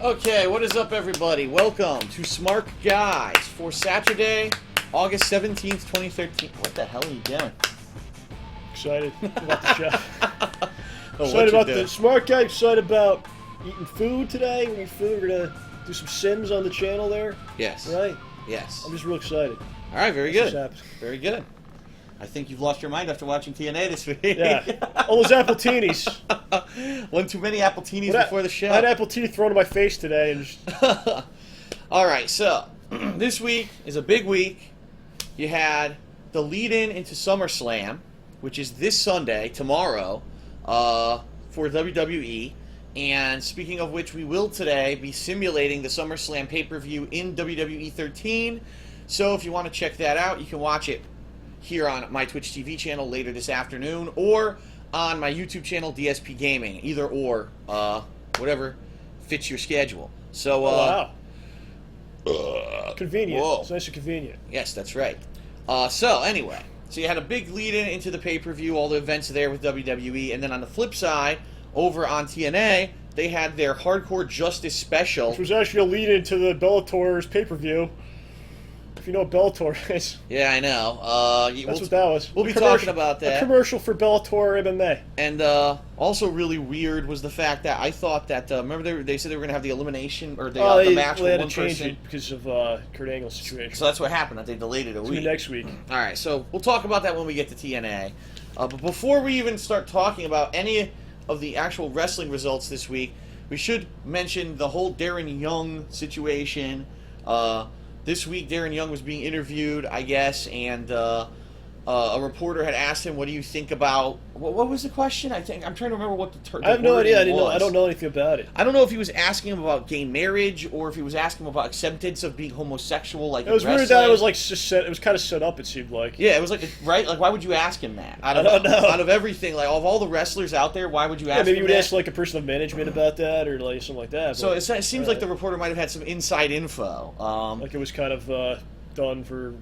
Okay, what is up, everybody? Welcome to Smark Guys for Saturday, August 17th, 2013. What the hell are you doing? Excited about the show. Excited about the Smart Guy. Excited about eating food today. We eat food. We're going to do some Sims on the channel there. Yes. Right? Yes. I'm just real excited. All right, very That's good. Very good. I think you've lost your mind after watching TNA this week. Yeah. All those Appletinis. One too many Appletinis before the show. I had Appletini thrown in my face today. And just... All right, so this week is a big week. You had the lead-in into SummerSlam, which is this Sunday, tomorrow, for WWE. And speaking of which, we will today be simulating the SummerSlam pay-per-view in WWE 13. So if you want to check that out, you can watch it here on my Twitch TV channel later this afternoon, or on my YouTube channel, DSP Gaming. Either or, whatever fits your schedule. So, wow. Convenient. Whoa. It's nice and convenient. Yes, that's right. So anyway, so you had a big lead-in into the pay-per-view, all the events there with WWE, and then on the flip side, over on TNA, they had their Hardcore Justice special. Which was actually a lead-in to the Bellator's pay-per-view. If you know what Bellator is. Yeah, I know. That's what that was. We'll be talking about that. A commercial for Bellator MMA. And also really weird was the fact that I thought that, remember they said they were going to have the elimination, or the match with one change person? It because of Kurt Angle's situation. So that's what happened, that they delayed it a week. Next week. All right, so we'll talk about that when we get to TNA. But before we even start talking about any of the actual wrestling results this week, we should mention the whole Darren Young situation. This week, Darren Young was being interviewed, I guess, and a reporter had asked him, "What do you think about?" What was the question? I'm trying to remember what the term. I have no idea. I don't know anything about it. I don't know if he was asking him about gay marriage or if he was asking him about acceptance of being homosexual. Like, it was weird that it was like just set. It was kind of set up. It seemed like. Yeah, it was like right. Like, why would you ask him that? I don't know. Out of everything, like of all the wrestlers out there, why would you ask? Maybe him you would that? ask like a person of management about that, or like something like that. So it seems like the reporter might have had some inside info. Like it was kind of done for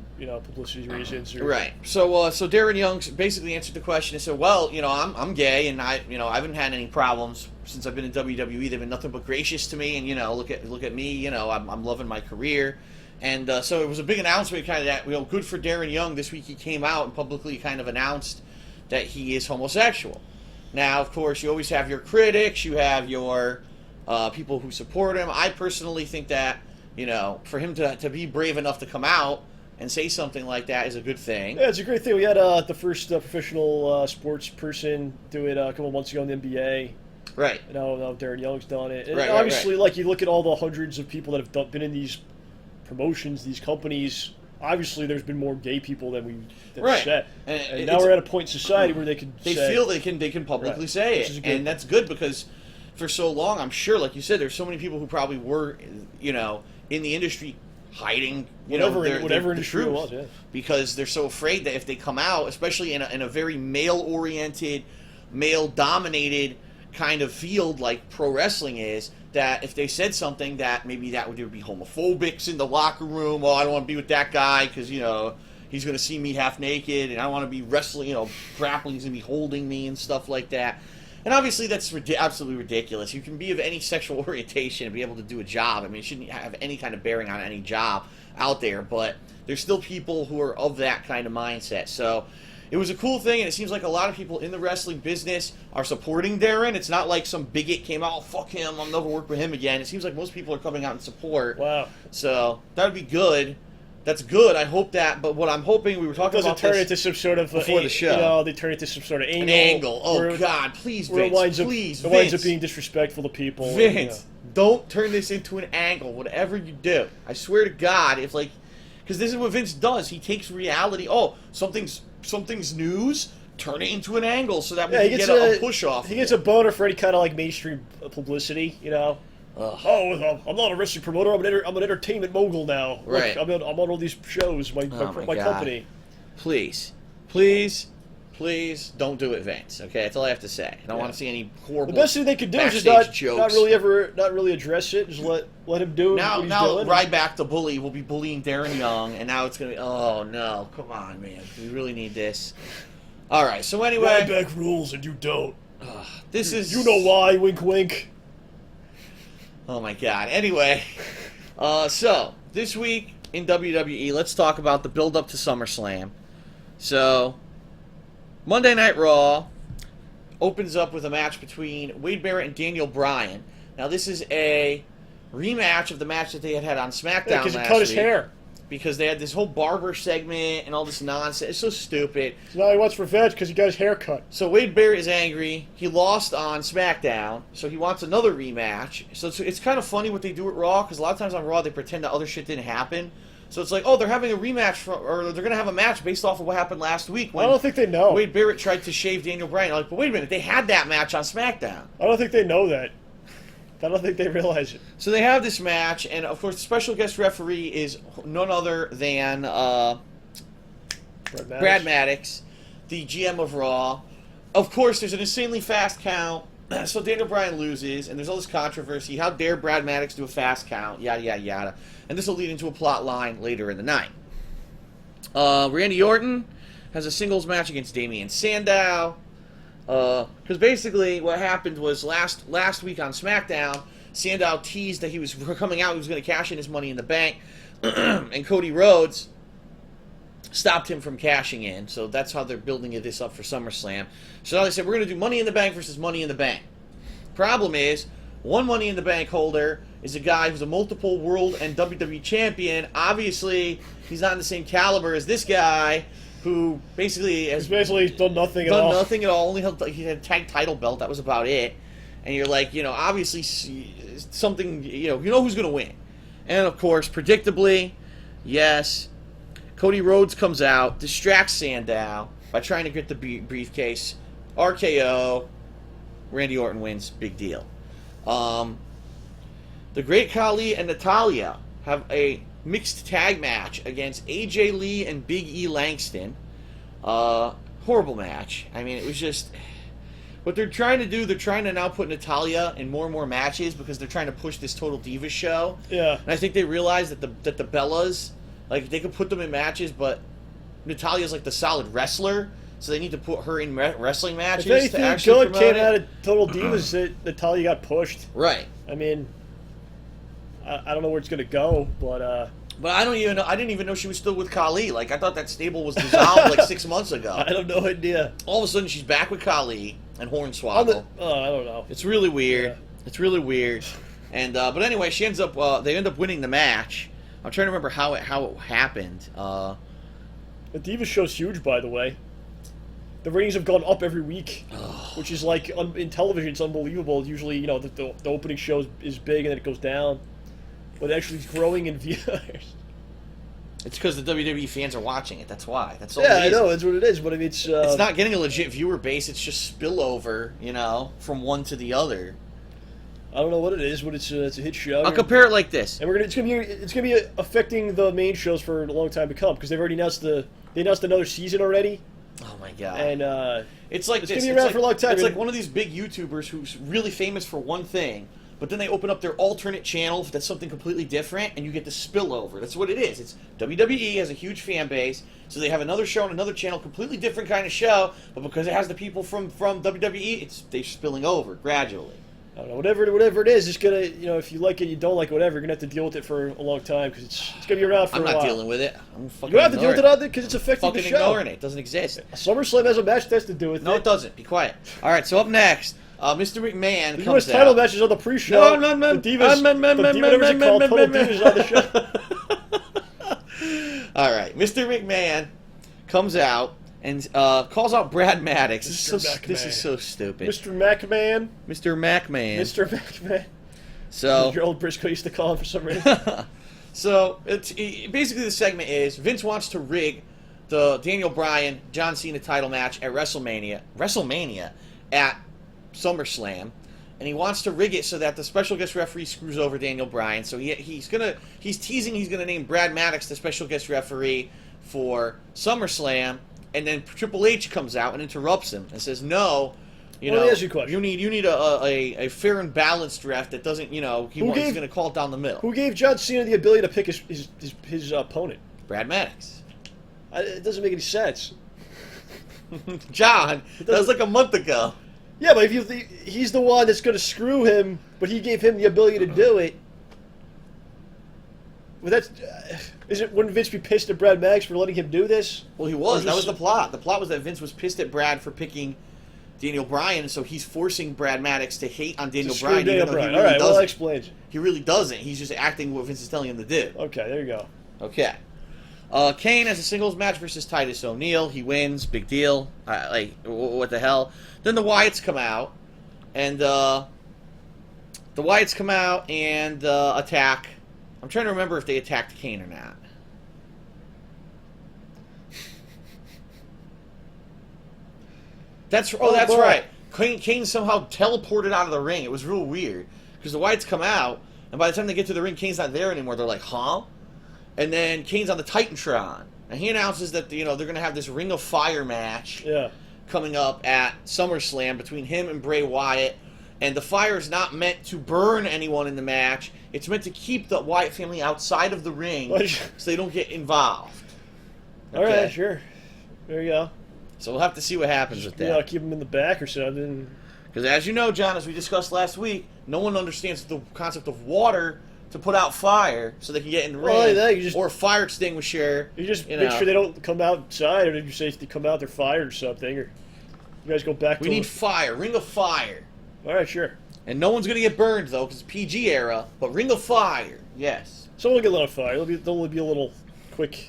publicity reasons. Or... Right. So Darren Young basically answered the question and said, "Well, I'm gay, and I haven't had any problems since I've been in WWE. They've been nothing but gracious to me, and look at me. I'm loving my career." And so it was a big announcement, kind of that good for Darren Young. This week he came out and publicly kind of announced that he is homosexual. Now, of course, you always have your critics, you have your people who support him. I personally think that for him to be brave enough to come out and say something like that is a good thing. Yeah, it's a great thing. We had the first professional sports person do it a couple months ago in the NBA. Right. And now Darren Young's done it. And right, obviously, like, you look at all the hundreds of people that have been in these promotions, these companies, obviously there's been more gay people than we said. And now we're at a point in society where they feel they can publicly say it. And that's good, because for so long, I'm sure, like you said, there's so many people who probably were, in the industry hiding, whatever their industry truth, it was, yeah. Because they're so afraid that if they come out, especially in a very male-oriented, male-dominated kind of field like pro wrestling is, that if they said something that maybe that would be homophobics in the locker room. Oh, I don't want to be with that guy because he's going to see me half naked, and I want to be wrestling, grappling, he's going to be holding me and stuff like that. And obviously that's absolutely ridiculous. You can be of any sexual orientation and be able to do a job. I mean, it shouldn't have any kind of bearing on any job out there, but there's still people who are of that kind of mindset. So it was a cool thing, and it seems like a lot of people in the wrestling business are supporting Darren. It's not like some bigot came out, fuck him, I'll never work with him again. It seems like most people are coming out in support. Wow. So that would be good. That's good. I hope that. But what I'm hoping, we were talking about this turn into some sort of before the show. They turn into some sort of angle. An angle. Oh God, please, Vince. It winds up being disrespectful to people. Vince, don't turn this into an angle. Whatever you do, I swear to God, because this is what Vince does. He takes reality. Oh, something's news. Turn it into an angle so that we can get a push off. He gets a boner for any kind of like mainstream publicity. Oh, I'm not a wrestling promoter. I'm an entertainment mogul now. Right. Look, I'm on all these shows. My company. Please, don't do it, Vince. Okay, that's all I have to say. I don't want to see any horrible. The best thing they could do is just not really address it. Just let him do what he's doing. Ryback the bully will be bullying Darren Young, and now it's gonna be. Oh no! Come on, man. We really need this. All right. So anyway, Ryback rules and you don't. This is. You know why? Wink, wink. Oh my God. Anyway, so this week in WWE, let's talk about the build-up to SummerSlam. So, Monday Night Raw opens up with a match between Wade Barrett and Daniel Bryan. Now, this is a rematch of the match that they had on SmackDown last week. Because he cut his hair. Because they had this whole barber segment and all this nonsense. It's so stupid. So now he wants revenge because he got his hair cut. So Wade Barrett is angry. He lost on SmackDown, so he wants another rematch. So it's kind of funny what they do at Raw, because a lot of times on Raw they pretend that other shit didn't happen. So it's like, oh, they're having a rematch, or they're going to have a match based off of what happened last week. When I don't think they know. Wade Barrett tried to shave Daniel Bryan. I'm like, but wait a minute, they had that match on SmackDown. I don't think they know that. I don't think they realize it. So they have this match, and of course the special guest referee is none other than Brad Maddox, the GM of Raw. Of course, there's an insanely fast count, so Daniel Bryan loses, and there's all this controversy. How dare Brad Maddox do a fast count? Yada, yada, yada. And this will lead into a plot line later in the night. Randy Orton has a singles match against Damian Sandow. Because basically what happened was last week on SmackDown, Sandow teased that he was coming out, he was going to cash in his Money in the Bank, and Cody Rhodes stopped him from cashing in. So that's how they're building this up for SummerSlam. So now they said, we're going to do Money in the Bank versus Money in the Bank. Problem is, one Money in the Bank holder is a guy who's a multiple world and WWE champion. Obviously, he's not in the same caliber as this guy, who basically has done nothing at all. Done nothing at all. Only he had a tag title belt. That was about it. And you're like, obviously something, you know who's going to win. And of course, predictably, yes, Cody Rhodes comes out, distracts Sandow by trying to get the briefcase. RKO. Randy Orton wins. Big deal. The Great Khali and Natalya have a mixed tag match against AJ Lee and Big E Langston. Horrible match. I mean, it was just... What they're trying to do, they're trying to now put Natalya in more and more matches because they're trying to push this Total Divas show. Yeah. And I think they realize that the Bellas, like, they could put them in matches, but Natalya's like the solid wrestler, so they need to put her in wrestling matches. If anything good came out of Total Divas, that Natalya got pushed. Right. I mean, I don't know where it's going to go, but I don't even know. I didn't even know she was still with Khali. Like, I thought that stable was dissolved like 6 months ago. I have no idea. All of a sudden, she's back with Khali and Hornswoggle. I don't know. It's really weird. Yeah. It's really weird. And but anyway, she ends up. They end up winning the match. I'm trying to remember how it happened. The Divas show's huge, by the way. The ratings have gone up every week, which is like in television, it's unbelievable. Usually, the opening show is big and then it goes down. But actually growing in viewers. It's because the WWE fans are watching it. That's why. That's all. Yeah, I know. That's what it is. But I mean, it's not getting a legit viewer base. It's just spillover, from one to the other. I don't know what it is, but it's a hit show. I'll compare it like this. And it's gonna be affecting the main shows for a long time to come because they've already announced another season already. Oh my god! And it's like it's gonna be around for a long time. It's like one of these big YouTubers who's really famous for one thing. But then they open up their alternate channel that's something completely different, and you get the spillover. That's what it is. It's WWE has a huge fan base, so they have another show on another channel, completely different kind of show, but because it has the people from WWE, they're spilling over gradually. I don't know, whatever it is, it's gonna, if you like it, you don't like it, whatever, you're gonna have to deal with it for a long time, because it's gonna be around for a while. I'm not dealing with it. I'm fucking You don't have to deal with it on it, because it's affecting the show. Ignoring it. It doesn't exist. SummerSlam has a match that has to do with it. No, it doesn't. Be quiet. All right, so up next... Mr. McMahon comes out. The U.S. title matches on the pre-show. The Divas, whatever it's called, Total Divas on the show. All right, Mr. McMahon comes out and calls out Brad Maddox. This is so stupid. Mr. McMahon. Mr. McMahon. Mr. McMahon. So your old Briscoe used to call him for some reason. So basically the segment is Vince wants to rig the Daniel Bryan John Cena title match at WrestleMania at SummerSlam, and he wants to rig it so that the special guest referee screws over Daniel Bryan. So he's teasing he's gonna name Brad Maddox the special guest referee for SummerSlam, and then Triple H comes out and interrupts him and says, "No, let me ask you a question. You need a fair and balanced ref that doesn't he's gonna call it down the middle." Who gave John Cena the ability to pick his opponent? Brad Maddox. It doesn't make any sense. John, that was like a month ago. Yeah, but if you he's the one that's going to screw him, but he gave him the ability to do it. Well, that's wouldn't Vince be pissed at Brad Maddox for letting him do this? Well, he was. That was the plot. The plot was that Vince was pissed at Brad for picking Daniel Bryan, so he's forcing Brad Maddox to hate on Daniel Bryan. Daniel Bryan. Really, all right, well, that explains. He really doesn't. He's just acting what Vince is telling him to do. Okay, there you go. Okay. Kane has a singles match versus Titus O'Neil. He wins. Big deal. What the hell? Then the Wyatts come out, and attack. I'm trying to remember if they attacked Kane or not. That's right. Kane somehow teleported out of the ring. It was real weird because the Wyatts come out, and by the time they get to the ring, Kane's not there anymore. They're like, huh? And then Kane's on the Titantron, and he announces that they're going to have this Ring of Fire match coming up at SummerSlam between him and Bray Wyatt. And the fire is not meant to burn anyone in the match. It's meant to keep the Wyatt family outside of the ring so they don't get involved. Okay. All right, sure. There you go. So we'll have to see what happens with that. Yeah, keep them in the back or something. Because as you know, John, as we discussed last week, no one understands the concept of water to put out fire so they can get in the ring. Or a fire extinguisher. You just make sure they don't come outside, or did you say if they come out they're fired or something? Or you guys go back to... We need fire. Ring of Fire. All right, sure. And no one's going to get burned, though, because it's PG era. But Ring of Fire, yes. Someone will get lit on fire. There'll only be a little quick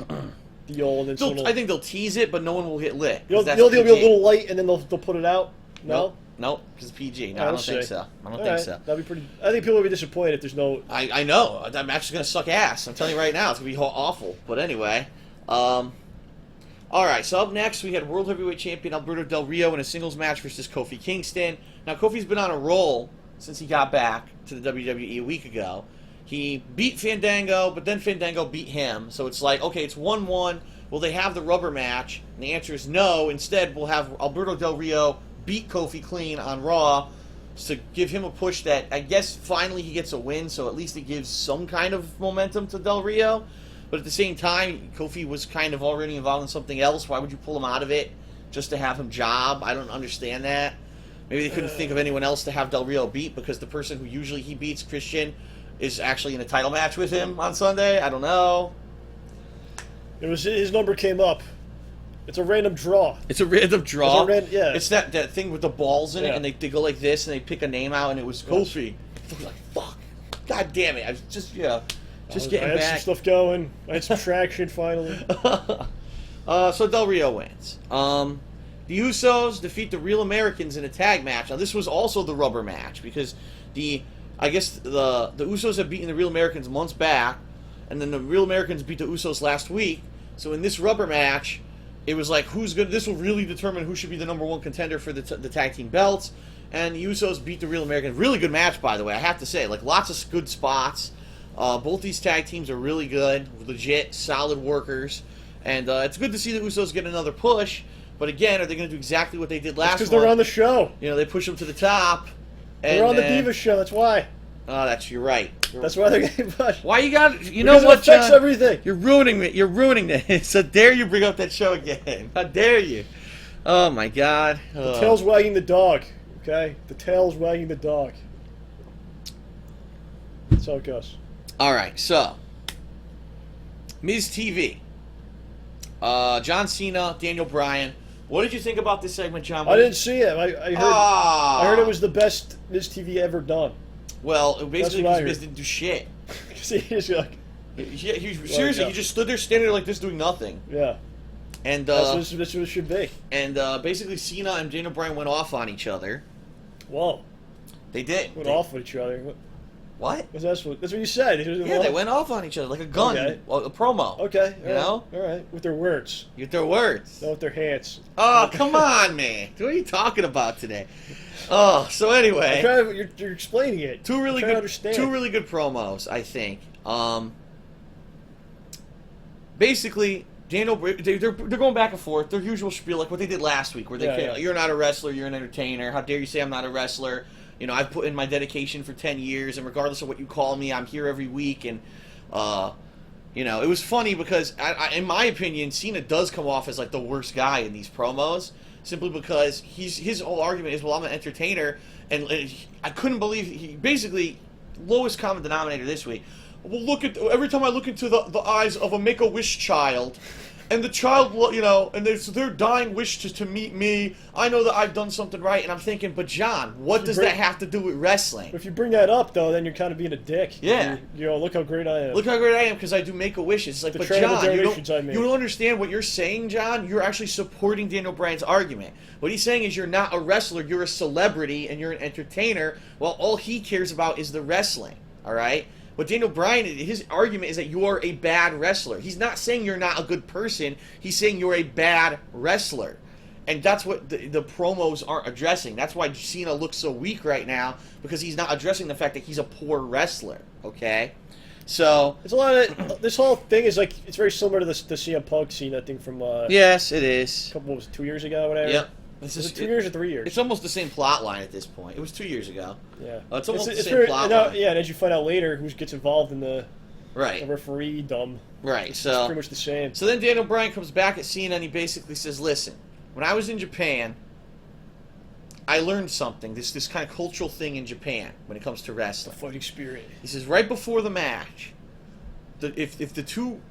deal. And then I think they'll tease it, but no one will get lit. There'll be a little light, and then they'll put it out? No? Nope, because it's PG. No, I don't think so. I don't think so. That'd be pretty... I think people would be disappointed if there's no... I know. That match is going to suck ass. I'm telling you right now. It's going to be awful. But anyway. Alright, so up next we had World Heavyweight Champion Alberto Del Rio in a singles match versus Kofi Kingston. Now, Kofi's been on a roll since he got back to the WWE a week ago. He beat Fandango, but then Fandango beat him. So it's like, okay, it's 1-1. Will they have the rubber match? And the answer is no. Instead, we'll have Alberto Del Rio beat Kofi clean on Raw to give him a push that, I guess, finally he gets a win, so at least it gives some kind of momentum to Del Rio. But at the same time, Kofi was kind of already involved in something else. Why would you pull him out of it just to have him job? I don't understand that. Maybe they couldn't think of anyone else to have Del Rio beat because the person who usually he beats, Christian, is actually in a title match with him on Sunday. I don't know. It was his number came up. It's a random draw. It's a random draw? Yeah. It's that thing with the balls in it, and they go like this, and they pick a name out, and it was Kofi. I was like, fuck. God damn it. I was just getting back. I had some stuff going. I had some traction finally. So Del Rio wins. The Usos defeat the Real Americans in a tag match. Now, this was also the rubber match, because I guess the Usos have beaten the Real Americans months back, and then the Real Americans beat the Usos last week. So in this rubber match, it was like, who's good? This will really determine who should be the number one contender for the tag team belts. And the Usos beat the Real Americans. Really good match, by the way, I have to say. Like, lots of good spots. Both these tag teams are really good, legit, solid workers. And it's good to see the Usos get another push. But again, are they going to do exactly what they did last month? Because they're on the show. You know, they push them to the top. They're on the Diva show, that's why. Oh, you're right. That's why they're getting pushed. Why you got? You know what, John? It affects John? everything. You're ruining it. You're ruining this. So dare you bring up that show again? How dare you? Oh my God. The tail's wagging the dog. Okay, the tail's wagging the dog. That's how it goes. All right, so Miz TV, John Cena, Daniel Bryan. What did you think about this segment, John? I didn't see it. I heard it was the best Miz TV ever done. Well, basically, because Miz didn't do shit. Seriously, he just stood there standing there like this doing nothing. Yeah. And that's what it should be. And basically, Cena and Daniel Bryan went off on each other. Whoa. They did. Went off on each other. What? That's what you said. Yeah, they went off on each other like a gun, a promo. Okay. You know? All right. With their words. With their words. Not with their hands. Oh, come on, man. What are you talking about today? Oh, so anyway. You're explaining it. Two really good promos, I think. Basically, Daniel, they're going back and forth. Their usual spiel, like what they did last week, where you're not a wrestler, you're an entertainer. How dare you say I'm not a wrestler? You know, I've put in my dedication for 10 years, and regardless of what you call me, I'm here every week. And, you know, it was funny because, in my opinion, Cena does come off as, like, the worst guy in these promos. simply because his whole argument is, well, I'm an entertainer, and I couldn't believe he basically lowest common denominator this week. Well, look at every time I look into the eyes of a Make-A-Wish child. And the child, you know, and their dying wish to meet me. I know that I've done something right, and I'm thinking, but John, what does that have to do with wrestling? If you bring that up, though, then you're kind of being a dick. Yeah. You know, look how great I am. Look how great I am because I do Make-A-Wishes. It's like, but John, you don't understand what you're saying, John. You're actually supporting Daniel Bryan's argument. What he's saying is you're not a wrestler, you're a celebrity, and you're an entertainer, while all he cares about is the wrestling, all right? But Daniel Bryan, his argument is that you are a bad wrestler. He's not saying you're not a good person. He's saying you're a bad wrestler. And that's what the promos aren't addressing. That's why Cena looks so weak right now, because he's not addressing the fact that he's a poor wrestler, okay? So it's a lot of this whole thing is like it's very similar to the CM Punk Cena thing from yes, it is. What was it, 2 years ago or whatever? Yep. Was it 2 years or 3 years? It's almost the same plot line at this point. It was 2 years ago. Yeah. It's almost the same plot line. Yeah, and as you find out later, who gets involved in the referee dumb. Right. It's pretty much the same. So then Daniel Bryan comes back at Cena and he basically says, "Listen, when I was in Japan, I learned something. This kind of cultural thing in Japan when it comes to wrestling. The fighting spirit." He says right before the match, if the two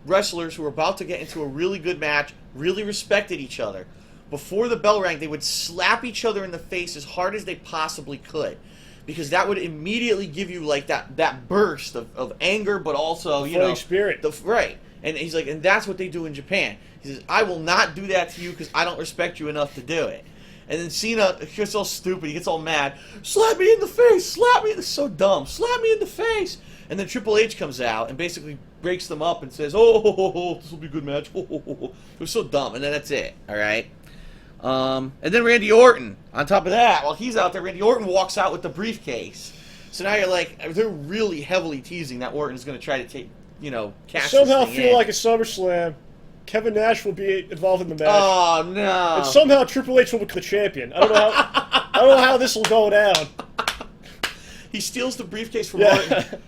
wrestlers who were about to get into a really good match really respected each other, before the bell rang, they would slap each other in the face as hard as they possibly could, because that would immediately give you like that burst of anger, but also fighting spirit. Right. And he's like, and that's what they do in Japan. He says, I will not do that to you because I don't respect you enough to do it. And then Cena gets all stupid. He gets all mad. Slap me in the face. Slap me. It's so dumb. Slap me in the face. And then Triple H comes out and basically breaks them up and says, oh, this will be a good match. It was so dumb. And then that's it. All right. And then Randy Orton, on top of that, while he's out there, Randy Orton walks out with the briefcase. So now you're like, they're really heavily teasing that Orton's going to try to take, cash somehow this thing feel in. like a SummerSlam, Kevin Nash will be involved in the match. Oh, no. And somehow Triple H will become the champion. I don't know how this will go down. He steals the briefcase from Orton.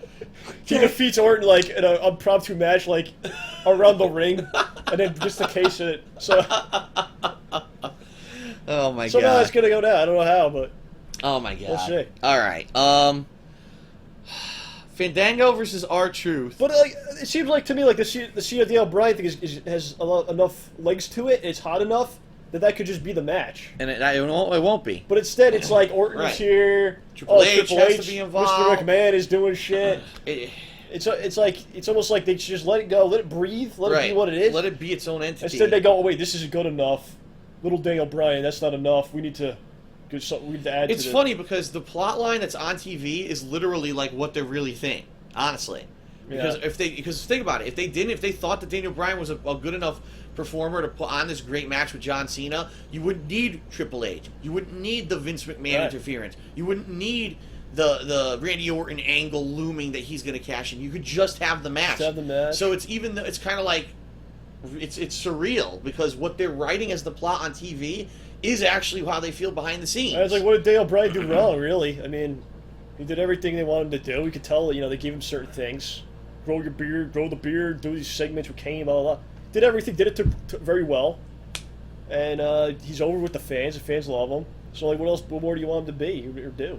He defeats Orton like in an impromptu match, like around the ring, and then gets the case in it. So, oh my god! Somehow it's gonna go down. I don't know how, but oh my god! We'll see. All right. Fandango versus R-Truth. But it seems like to me like the Cena Daniel Bryan thing has enough legs to it. It's hot enough that could just be the match. And it won't be. But instead, it's like Orton's here. Triple H has to be involved. Mr. McMahon is doing shit. It's almost like they just let it go, let it breathe, let it be what it is. Let it be its own entity. Instead, they go, oh, wait, this isn't good enough. Little Daniel Bryan, that's not enough. We need to add to It's funny because the plot line that's on TV is literally like what they really think, honestly. Because because think about it, if they thought that Daniel Bryan was a good enough performer to put on this great match with John Cena, you wouldn't need Triple H. You wouldn't need the Vince McMahon interference. You wouldn't need the Randy Orton angle looming that he's going to cash in. You could just have the match. So it's kind of like it's surreal because what they're writing as the plot on TV is actually how they feel behind the scenes. I was like, what did Daniel Bryan do wrong? Really? I mean, he did everything they wanted him to do. We could tell, they gave him certain things. Grow your beard, grow the beard, do these segments with Kane, blah, blah, blah. Did everything, did it very well. And he's over with the fans. The fans love him. So, what more do you want him to be or do,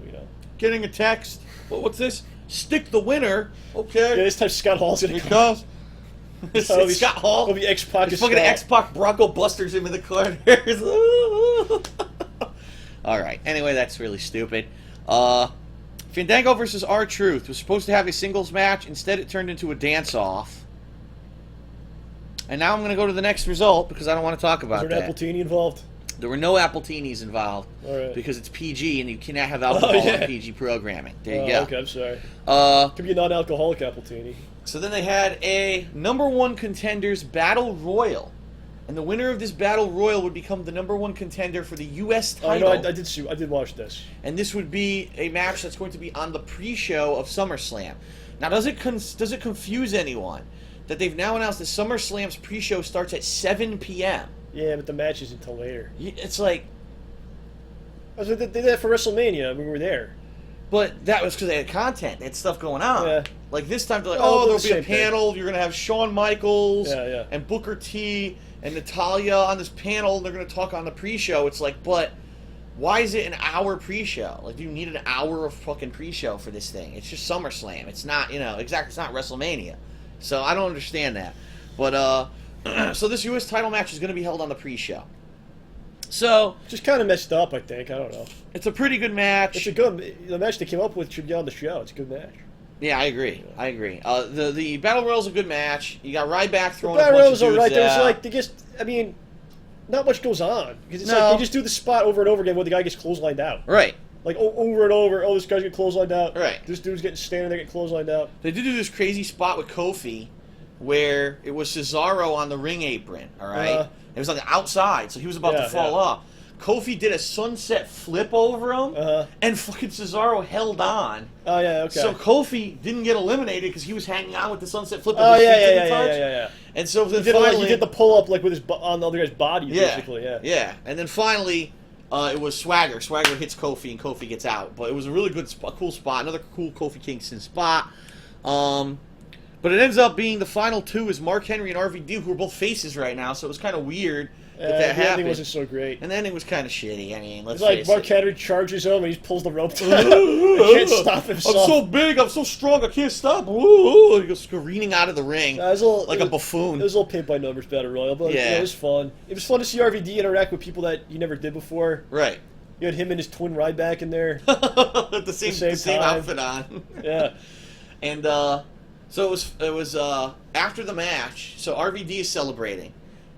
Getting a text. What's this? Stick the winner. Okay. Yeah, this time Scott Hall's going to come. It's Scott Hall. It'll be X-Pac. Fucking X-Pac Bronco Busters him in the corner. All right. Anyway, that's really stupid. Fandango versus R-Truth was supposed to have a singles match. Instead, it turned into a dance-off. And now I'm going to go to the next result because I don't want to talk about that. Was there an Appletini involved? There were no Appletinis involved. All right. Because it's PG and you cannot have alcohol in PG programming. There you go. Okay, I'm sorry. Could be a non-alcoholic Appletini. So then they had a #1 contenders battle royal. And the winner of this battle royal would become the #1 contender for the U.S. title. I did watch this. And this would be a match that's going to be on the pre-show of SummerSlam. Now, does it confuse anyone that they've now announced that SummerSlam's pre-show starts at 7 p.m.? Yeah, but the match is until later. It's like... They did that for WrestleMania. We were there. But that was because they had content. They had stuff going on. Yeah. Like this time, they're like, Oh, oh, there'll be a same thing. panel. You're gonna have Shawn Michaels Yeah. and Booker T and Natalia on this panel. And they're gonna talk on the pre-show. It's like, but why is it an hour pre-show? Like, do you need an hour of fucking pre-show for this thing? It's just SummerSlam. It's not, it's not WrestleMania. So I don't understand that. But so this U.S. title match is gonna be held on the pre-show. So Just kind of messed up, I think. I don't know. it's a pretty good match. It's a good. The match they came up with should be on the show. It's a good match. Yeah, I agree. The Battle Royal's a good match. You got Ryback throwing The a Battle bunch Royals of are dudes right. There's out. like they just. I mean, not much goes on because it's No. like they just do the spot over and over again where the guy gets clotheslined out. Right. Like over and over. Oh, this guy's getting clotheslined out. Right. This dude's getting standing there getting clotheslined out. They did do this crazy spot with Kofi where it was Cesaro on the ring apron, all right? It was on the outside, so he was about to fall off. Kofi did a sunset flip over him, and fucking Cesaro held on. Oh, yeah, okay. So Kofi didn't get eliminated because he was hanging on with the sunset flip. Oh, and his yeah, feet yeah, didn't yeah, touch. yeah. And so then He did, finally... he did the pull-up like with his on the other guy's body, basically, yeah. Yeah, and then finally, it was Swagger. Swagger hits Kofi, and Kofi gets out. But it was a really good, cool spot. Another cool Kofi Kingston spot. But it ends up being the final two is Mark Henry and RVD, who are both faces right now. So it was kind of weird that The happened. ending wasn't so great. And the ending was kind of shitty. I mean, let's It's like face Mark it. Henry charges him and he pulls the rope down. He can't stop himself. I'm so big, I'm so strong, I can't stop. Woo! He goes careening out of the ring like a buffoon. It was a little paint by numbers battle royal, but Yeah. it was fun. It was fun to see RVD interact with people that you never did before. Right. You had him and his twin Ryback in there. At the same time. outfit on. Yeah. And so it was after the match. So RVD is celebrating,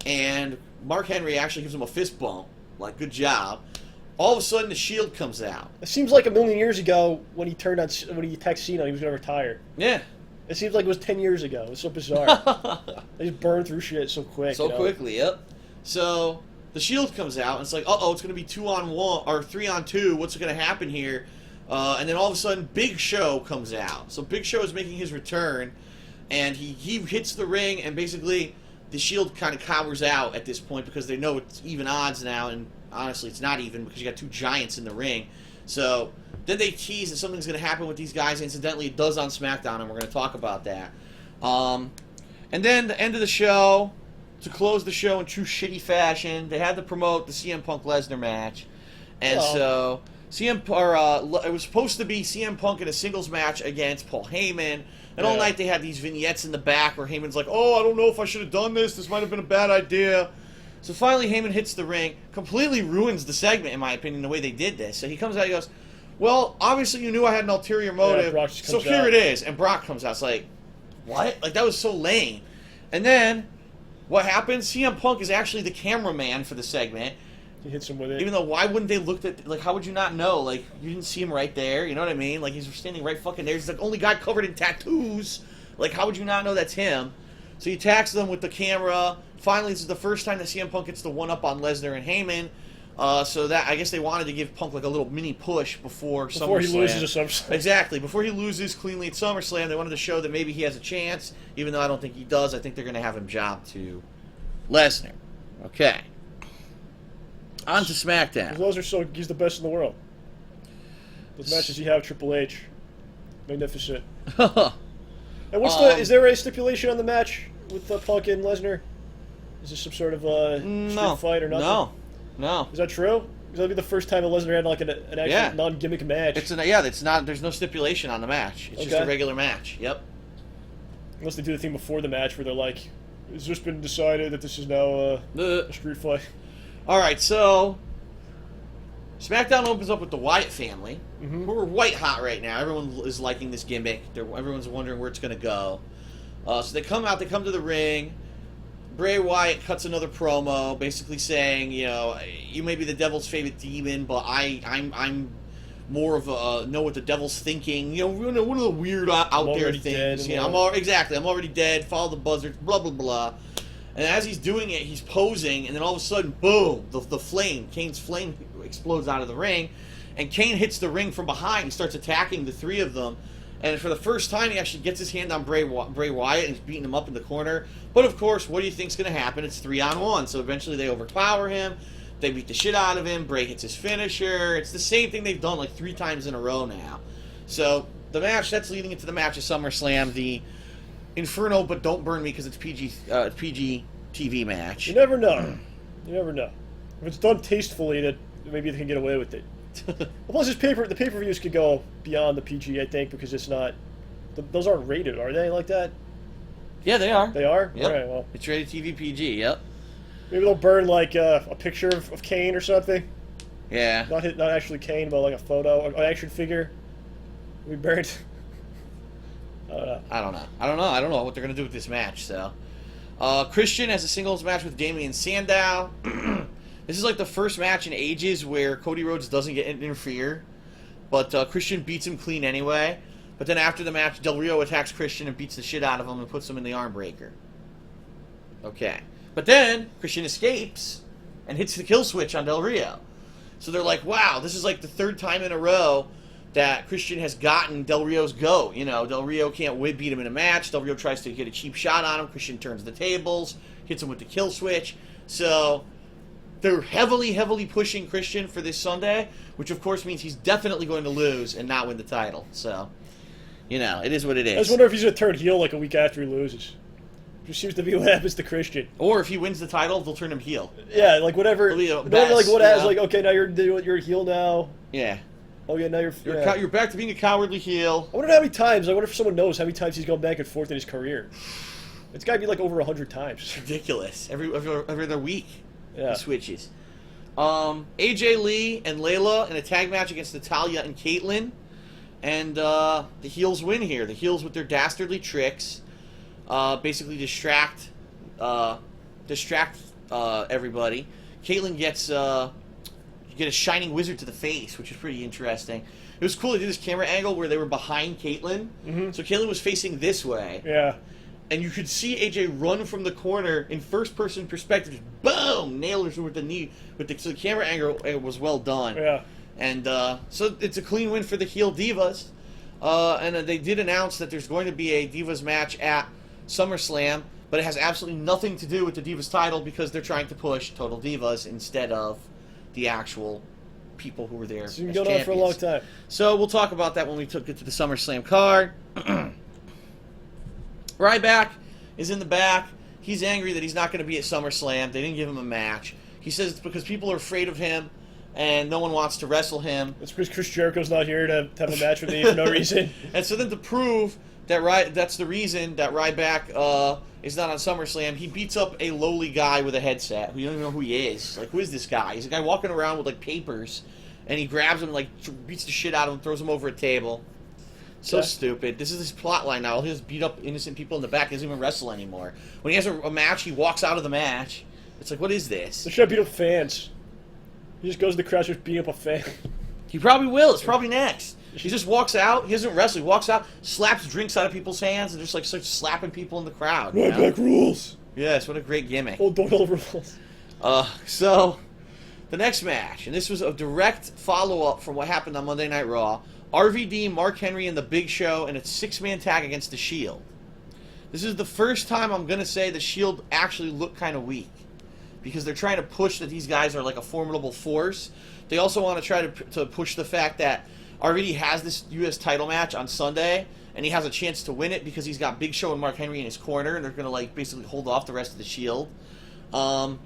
and Mark Henry actually gives him a fist bump, like good job. All of a sudden, the Shield comes out. It seems like a million years ago when he when he texted Cena he was going to retire. Yeah. It seems like it was 10 years ago. It was so bizarre. They just burned through shit so quick. So quickly, yep. So the Shield comes out, and it's like, it's going to be 2-on-1 or 3-on-2. What's going to happen here? And then all of a sudden, Big Show comes out. So Big Show is making his return, and he hits the ring, and basically the Shield kind of cowers out at this point because they know it's even odds now, and honestly, it's not even because you got two giants in the ring. So then they tease that something's going to happen with these guys. Incidentally, it does on SmackDown, and we're going to talk about that. And then the end of the show, to close the show in true shitty fashion, they had to promote the CM Punk Lesnar match, and so it was supposed to be CM Punk in a singles match against Paul Heyman, and all night they had these vignettes in the back where Heyman's like, I don't know if I should have done this. This might have been a bad idea. So finally, Heyman hits the ring, completely ruins the segment, in my opinion, the way they did this. So he comes out, he goes, well, obviously you knew I had an ulterior motive, Brock just so comes here out. it is. And Brock comes out. It's like, what? Like, that was so lame. And then, what happens? CM Punk is actually the cameraman for the segment. He hits him with it. Even though, why wouldn't they look at, like, how would you not know? Like, you didn't see him right there, you know what I mean? Like, he's standing right fucking there. He's the only guy covered in tattoos. Like, how would you not know that's him? So he attacks them with the camera. Finally, this is the first time that CM Punk gets the one-up on Lesnar and Heyman. So that, I guess they wanted to give Punk, like, a little mini push before SummerSlam. Before he loses at SummerSlam. Exactly. Before he loses cleanly at SummerSlam, they wanted to show that maybe he has a chance, even though I don't think he does. I think they're going to have him job to Lesnar. Okay. On to SmackDown. He's the best in the world. Those matches you have, Triple H, magnificent. And is there a stipulation on the match with Punk and Lesnar? Is this some sort of street fight or nothing? No. Is that true? Because that'd be the first time that Lesnar had like an actual non-gimmick match. It's not. There's no stipulation on the match. It's just a regular match. Yep. Unless they do the thing before the match where they're like, "Has this been decided that this is now a street fight?" All right, so SmackDown opens up with the Wyatt family, who are white hot right now. Everyone is liking this gimmick. Everyone's wondering where it's going to go. So they come out. They come to the ring. Bray Wyatt cuts another promo, basically saying, you may be the devil's favorite demon, but I'm more of a know what the devil's thinking. One of the weird out there things. I'm already dead. Follow the buzzards. Blah blah blah. And as he's doing it, he's posing, and then all of a sudden, boom! Kane's flame explodes out of the ring, and Kane hits the ring from behind. He starts attacking the three of them. And for the first time, he actually gets his hand on Bray Wyatt, and he's beating him up in the corner. But of course, what do you think's going to happen? It's 3-on-1. So eventually they overpower him. They beat the shit out of him. Bray hits his finisher. It's the same thing they've done like 3 times in a row now. So the match that's leading into the match of SummerSlam, the Inferno, but don't burn me because it's PG TV match. You never know. You never know. If it's done tastefully, that maybe they can get away with it. Plus, the pay-per-views could go beyond the PG, I think, because it's not. Those aren't rated, are they? Like that? Yeah, they are. They are. Yep. All right. Well, it's rated TV PG. Yep. Maybe they'll burn like a picture of Kane or something. Yeah. Not actually Kane, but like a photo, an action figure. We burned. I don't know what they're gonna do with this match. So, Christian has a singles match with Damian Sandow. This is like the first match in ages where Cody Rhodes doesn't get interfere, but Christian beats him clean anyway. But then after the match, Del Rio attacks Christian and beats the shit out of him and puts him in the arm breaker. Okay. But then Christian escapes and hits the kill switch on Del Rio. So they're like, wow, this is like the third time in a row that Christian has gotten Del Rio's goat. You know, Del Rio can't beat him in a match. Del Rio tries to get a cheap shot on him. Christian turns the tables, hits him with the kill switch. So they're heavily, heavily pushing Christian for this Sunday, which of course means he's definitely going to lose and not win the title. So, you know, it is what it is. I just wonder if he's going to turn heel like a week after he loses. Just seems to be what happens to Christian. Or if he wins the title, they'll turn him heel. Yeah, like whatever. Best, like what happens? Like, okay, now you're a heel now. Yeah. Oh yeah, now you're back to being a cowardly heel. I wonder how many times. I wonder if someone knows how many times he's gone back and forth in his career. It's got to be like over 100 times. It's ridiculous. Every other week, yeah. He switches. AJ Lee and Layla in a tag match against Natalya and Caitlyn, and the heels win here. The heels with their dastardly tricks. Basically distract everybody. Caitlyn gets you get a shining wizard to the face, which is pretty interesting. It was cool to do this camera angle where they were behind Caitlyn. Mm-hmm. So Caitlyn was facing this way. Yeah. And you could see AJ run from the corner in first-person perspective. Just boom! Nailed her with the knee. So the camera angle was well done. Yeah. And so it's a clean win for the heel Divas. And they did announce that there's going to be a Divas match at SummerSlam, but it has absolutely nothing to do with the Divas title because they're trying to push Total Divas instead of the actual people who were there. It's been going on for a long time. So we'll talk about that when we get to the SummerSlam card. Ryback is in the back. He's angry that he's not going to be at SummerSlam. They didn't give him a match. He says it's because people are afraid of him and no one wants to wrestle him. It's because Chris Jericho's not here to have a match with me for no reason. And so then to prove that that's the reason that Ryback is not on SummerSlam, he beats up a lowly guy with a headset. You don't even know who he is. Like, who is this guy? He's a guy walking around with, like, papers, and he grabs him, like, beats the shit out of him, throws him over a table. So stupid. This is his plot line now. He'll just beat up innocent people in the back. He doesn't even wrestle anymore. When he has a match, he walks out of the match. It's like, what is this? They should beat up fans. He just goes to the crowd just beating up a fan. He probably will. It's probably next. He just walks out. He doesn't wrestle. He walks out, slaps drinks out of people's hands, and just like starts slapping people in the crowd. Ryback rules. Yes, what a great gimmick. Old Doyle rules. So the next match, and this was a direct follow-up from what happened on Monday Night Raw. RVD, Mark Henry, and The Big Show in a 6-man tag against The Shield. This is the first time I'm going to say The Shield actually looked kind of weak. Because they're trying to push that these guys are like a formidable force. They also want to try to push the fact that RVD has this U.S. title match on Sunday, and he has a chance to win it because he's got Big Show and Mark Henry in his corner, and they're going to like basically hold off the rest of The Shield. And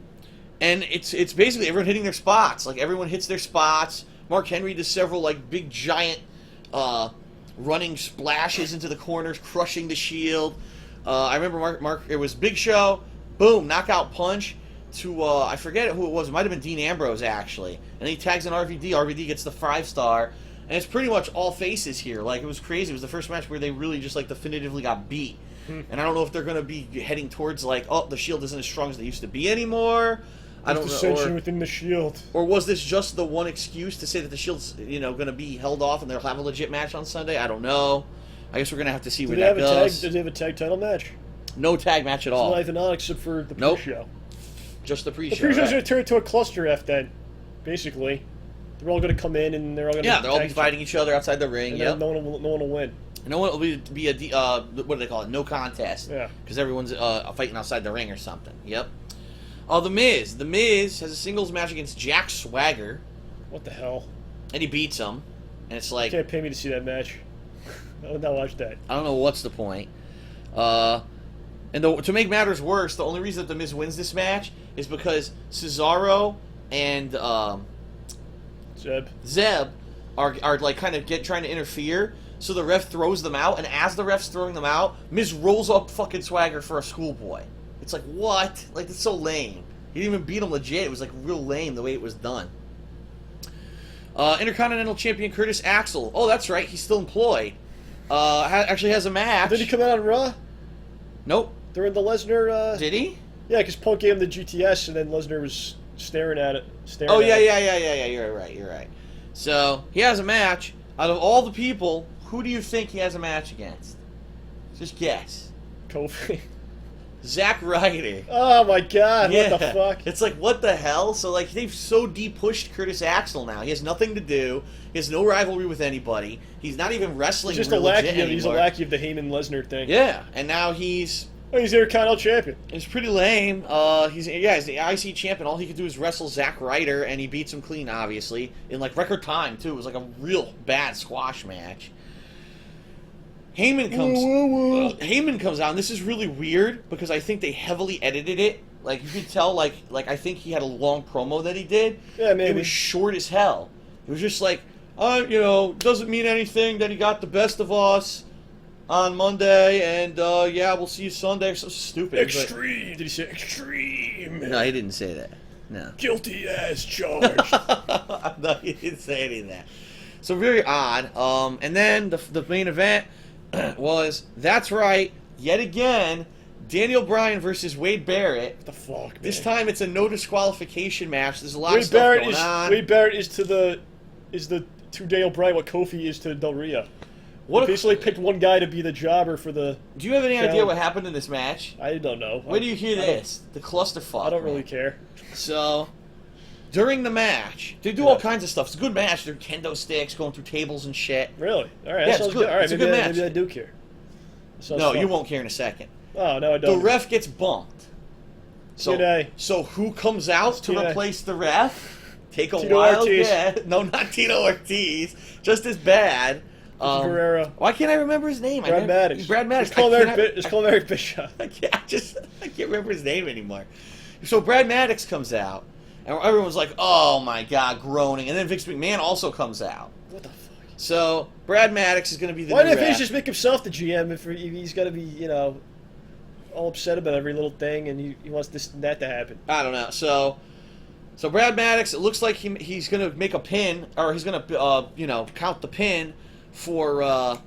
it's basically everyone hitting their spots. Like, everyone hits their spots. Mark Henry does several like big giant running splashes into the corners, crushing The Shield. I remember Mark. It was Big Show, boom, knockout punch to I forget who it was. It might have been Dean Ambrose actually, and he tags in RVD. RVD gets the 5-star, and it's pretty much all faces here. Like, it was crazy. It was the first match where they really just like definitively got beat. And I don't know if they're going to be heading towards like, oh, the Shield isn't as strong as they used to be anymore. I don't know. Dissension within the Shield. Or was this just the one excuse to say that the Shield's, going to be held off and they'll have a legit match on Sunday? I don't know. I guess we're going to have to see where that goes. Did they have a tag title match? No tag match at all. Not even on, except for the pre-show. Just the pre-show. The pre-show's going to turn into a cluster F then, basically. They're all going to come in and they're all going to they'll all be fighting each other outside the ring. No one will win. No one will be a what do they call it? No contest. Yeah. Because everyone's fighting outside the ring or something. Yep. The Miz. The Miz has a singles match against Jack Swagger. What the hell? And he beats him. And it's like... You can't pay me to see that match. I would not watch that. I don't know what's the point. To make matters worse, the only reason that The Miz wins this match is because Cesaro and Zeb are like kind of trying to interfere. So the ref throws them out, and as the ref's throwing them out, Miz rolls up fucking Swagger for a schoolboy. It's like, what? Like, it's so lame. He didn't even beat him legit. It was like real lame the way it was done. Intercontinental Champion Curtis Axel. Oh, that's right. He's still employed. Actually has a match. Did he come out on Raw? Nope. During the Lesnar... Did he? Yeah, because Punk gave him the GTS, and then Lesnar was staring at it. Yeah. You're right. So, he has a match. Out of all the people, who do you think he has a match against? Just guess. Kofi. Zack Ryder. Oh my god, yeah. What the fuck? It's like, what the hell? So, like, they've so de-pushed Curtis Axel now. He has nothing to do. He has no rivalry with anybody. He's not even wrestling. He's just a lackey. He's a lackey of the Heyman-Lesnar thing. Yeah, and now he's the Intercontinental Champion. It's pretty lame. He's the IC champion. All he could do is wrestle Zack Ryder, and he beats him clean, obviously, in like record time too. It was like a real bad squash match. Heyman comes out, and this is really weird because I think they heavily edited it. Like, you could tell, like I think he had a long promo that he did. Yeah, maybe. It was short as hell. It was just like, doesn't mean anything that he got the best of us on Monday, and we'll see you Sunday. So stupid. Extreme. Did he say extreme? No, he didn't say that. No. Guilty as charged. No, he didn't say any of that. So very odd. And then the main event was, that's right, yet again, Daniel Bryan versus Wade Barrett. What the fuck, man? This time it's a no disqualification match. There's a lot of stuff going on. Wade Barrett is to Daniel Bryan what Kofi is to Del Rio. They basically picked one guy to be the jobber for the... Do you have any idea what happened in this match? I don't know. Where do you hear this? The clusterfuck. I don't really care. So, during the match, they do all kinds of stuff. It's a good match. They're kendo sticks, going through tables and shit. Really? All right, yeah, that sounds good. All right, it's a good match. Maybe I do care. No, you won't care in a second. Oh, no, I don't. The ref gets bumped. So who comes out to replace the ref? Take a wild guess. No, not Tito Ortiz. Just as bad. Guerrero. Why can't I remember his name? Brad Maddox. Just call him Eric Bischoff. I can't remember his name anymore. So Brad Maddox comes out, and everyone's like, "Oh my god," groaning. And then Vince McMahon also comes out. What the fuck? So Brad Maddox is going to be the. Why new didn't ref. Vince just make himself the GM if he's got to be, all upset about every little thing, and he wants this and that to happen? I don't know. So Brad Maddox, it looks like he's going to make a pin, or he's going to count the pin for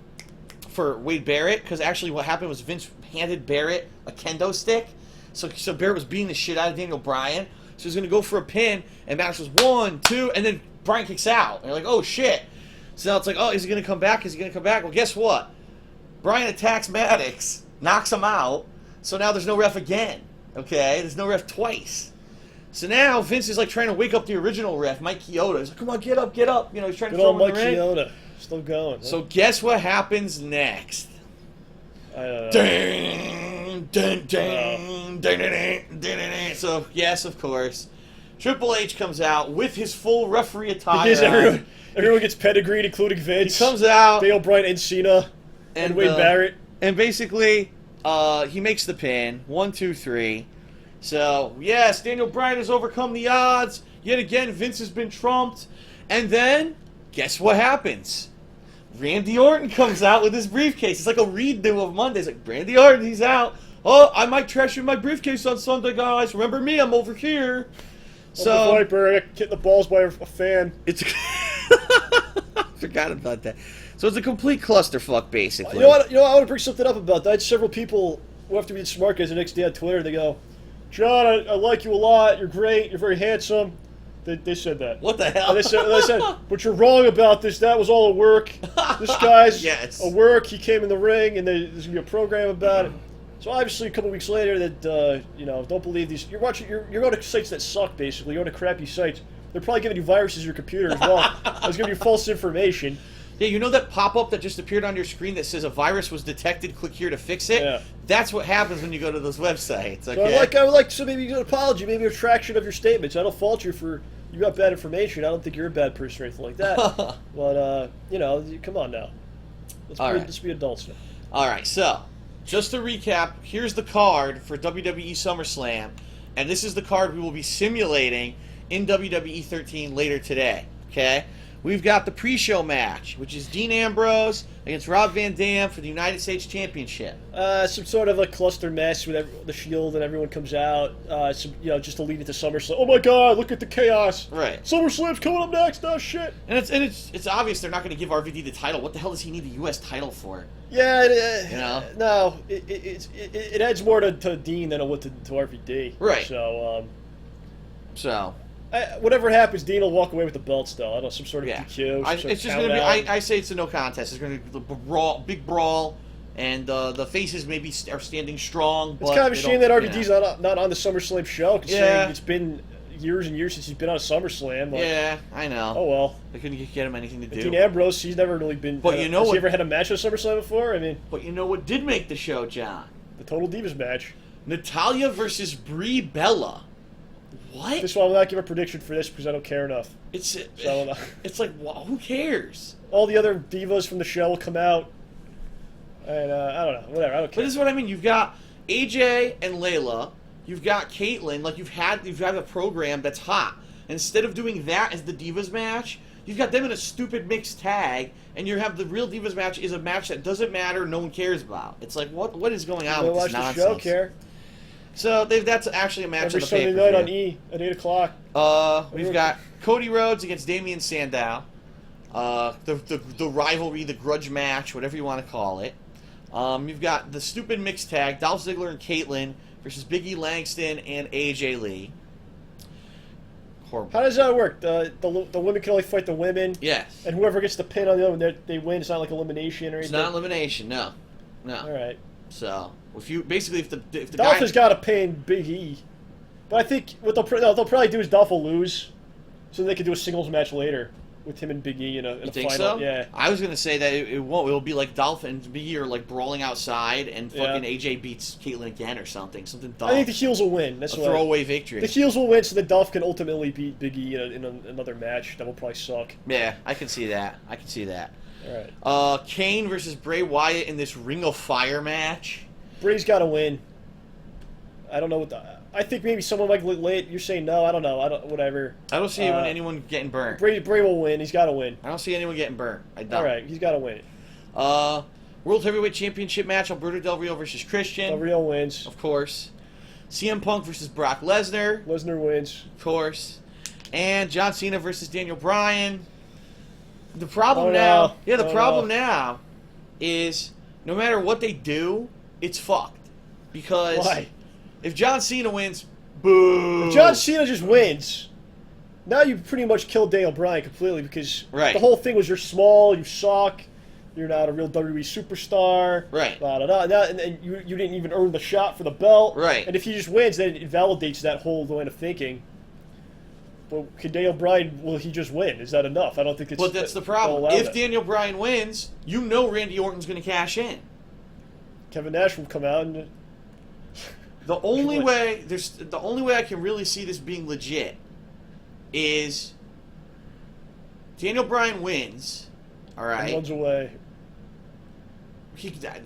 Wade Barrett, because actually what happened was Vince handed Barrett a kendo stick, so Barrett was beating the shit out of Daniel Bryan, so he's going to go for a pin, and Maddox was 1, 2, and then Bryan kicks out, and you're like, oh shit. So now it's like, oh, is he going to come back? Well, guess what? Bryan attacks Maddox, knocks him out, so now there's no ref again, okay? There's no ref twice. So now Vince is like trying to wake up the original ref, Mike Chioda. He's like, come on, get up. He's trying to throw him in the ring. Mike Chioda. Still going. Huh? So guess what happens next? I don't know. Ding, ding, ding, ding, ding, ding. So yes, of course, Triple H comes out with his full referee attire. Everyone gets pedigreed, including Vince. He comes out, Daniel Bryan and Cena, and Wade Barrett, and basically, he makes the pin. 1, 2, 3. So yes, Daniel Bryan has overcome the odds. Yet again, Vince has been trumped, and then. Guess what happens? Randy Orton comes out with his briefcase. It's like a redo of Monday. It's like, Randy Orton, he's out. Oh, I might trash in my briefcase on Sunday, guys. Remember me? I'm over here. So, Viper, I get hit the balls by a fan. I forgot about that. So it's a complete clusterfuck, basically. You know what? I want to bring something up about that. I had several people who after we did Smark the next day on Twitter, they go, John, I like you a lot. You're great. You're very handsome. They said that. What the hell? They said, but you're wrong about this. That was all a work. This guy's a work. He came in the ring, and there's going to be a program about it. So obviously, a couple weeks later, that don't believe these. You're going to sites that suck. Basically, you're going to crappy sites. They're probably giving you viruses to your computer as well. There's going to be false information. Yeah, you know that pop-up that just appeared on your screen that says a virus was detected, click here to fix it? Yeah. That's what happens when you go to those websites, okay? So I would like so maybe an apology, maybe a retraction of your statements. I don't fault you for you got bad information. I don't think you're a bad person or anything like that. But, come on now. Let's be adults now. All right, so just to recap, here's the card for WWE SummerSlam, and this is the card we will be simulating in WWE 13 later today. Okay, we've got the pre-show match, which is Dean Ambrose against Rob Van Dam for the United States Championship. Some sort of a cluster mess with the Shield and everyone comes out. Just to lead into SummerSlam. Oh my God! Look at the chaos. Right. SummerSlam's coming up next. Oh shit. And it's obvious they're not going to give RVD the title. What the hell does he need the U.S. title for? Yeah. No. It adds more to Dean than it would to RVD. Right. So. Whatever happens, Dean will walk away with the belt still. I don't know, some sort of DQ. It's just going to be. I say it's a no contest. It's going to be a big brawl, and the faces maybe are standing strong. It's kind of a shame that RVD's not on the SummerSlam show, considering it's been years and years since he's been on SummerSlam. I know. Oh well. They couldn't get him anything to do. Dean Ambrose, he's never really been. But has he ever had a match on SummerSlam before? I mean. But you know what did make the show, John? The Total Divas match. Natalya versus Brie Bella. What? This one, I will not give a prediction for this because I don't care enough. It's like, who cares? All the other divas from the show will come out, and I don't know, whatever. I don't care. But this is what I mean. You've got AJ and Layla. You've got Caitlyn. Like you've had a program that's hot. Instead of doing that as the divas match, you've got them in a stupid mixed tag, and you have the real divas match is a match that doesn't matter, no one cares about. It's like what is going on with this nonsense? Watch the show, care. So that's actually a match every on the Sunday night on E at 8 o'clock. We've got Cody Rhodes against Damian Sandow. The rivalry, the grudge match, whatever you want to call it. You've got the stupid mixed tag, Dolph Ziggler and Caitlyn versus Big E Langston and AJ Lee. Horrible. How does that work? The women can only fight the women. Yes. And whoever gets the pin on the other one, they win. It's not like elimination or anything. It's not elimination. No. All right. So if the Dolph has got to pin Big E, but I think what they'll probably do is Dolph will lose, so they can do a singles match later with him and Big E in a think final. So? Yeah. I was gonna say that it won't. It'll be like Dolph and Big E are like brawling outside, and fucking AJ beats Caitlyn again or something dumb. I think the heels will win. That's a throwaway victory. The heels will win, so that Dolph can ultimately beat Big E in another match that will probably suck. Yeah, I can see that. All right. Kane versus Bray Wyatt in this Ring of Fire match. Bray's got to win. I don't know I think maybe someone might look late. You're saying no. I don't know. Whatever. I don't see anyone getting burned. Bray will win. He's got to win. I don't see anyone getting burned. I don't. All right, he's got to win it. World Heavyweight Championship match: Alberto Del Rio versus Christian. Del Rio wins, of course. CM Punk versus Brock Lesnar. Lesnar wins, of course. And John Cena versus Daniel Bryan. The problem now is no matter what they do, it's fucked. Because why? If John Cena wins, boo. If John Cena just wins, now you pretty much killed Daniel Bryan completely because the whole thing was you're small, you suck, you're not a real WWE superstar. Right. Blah, blah, blah. And you didn't even earn the shot for the belt. Right. And if he just wins, then it validates that whole line of thinking. But can Daniel Bryan, will he just win? Is that enough? I don't think it's... But that's the problem. If Daniel Bryan wins, you know Randy Orton's going to cash in. Kevin Nash will come out and... The only way I can really see this being legit is Daniel Bryan wins, all right? And runs away.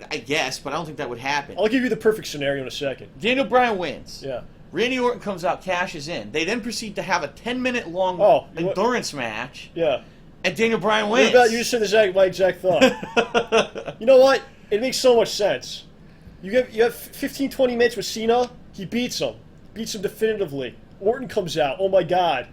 I guess, but I don't think that would happen. I'll give you the perfect scenario in a second. Daniel Bryan wins. Yeah. Randy Orton comes out, cashes in. They then proceed to have a 10-minute long endurance match. Yeah. And Daniel Bryan wins. You just said my exact thought. You know what? It makes so much sense. You have 15, 20 minutes with Cena. He beats him definitively. Orton comes out. Oh my God,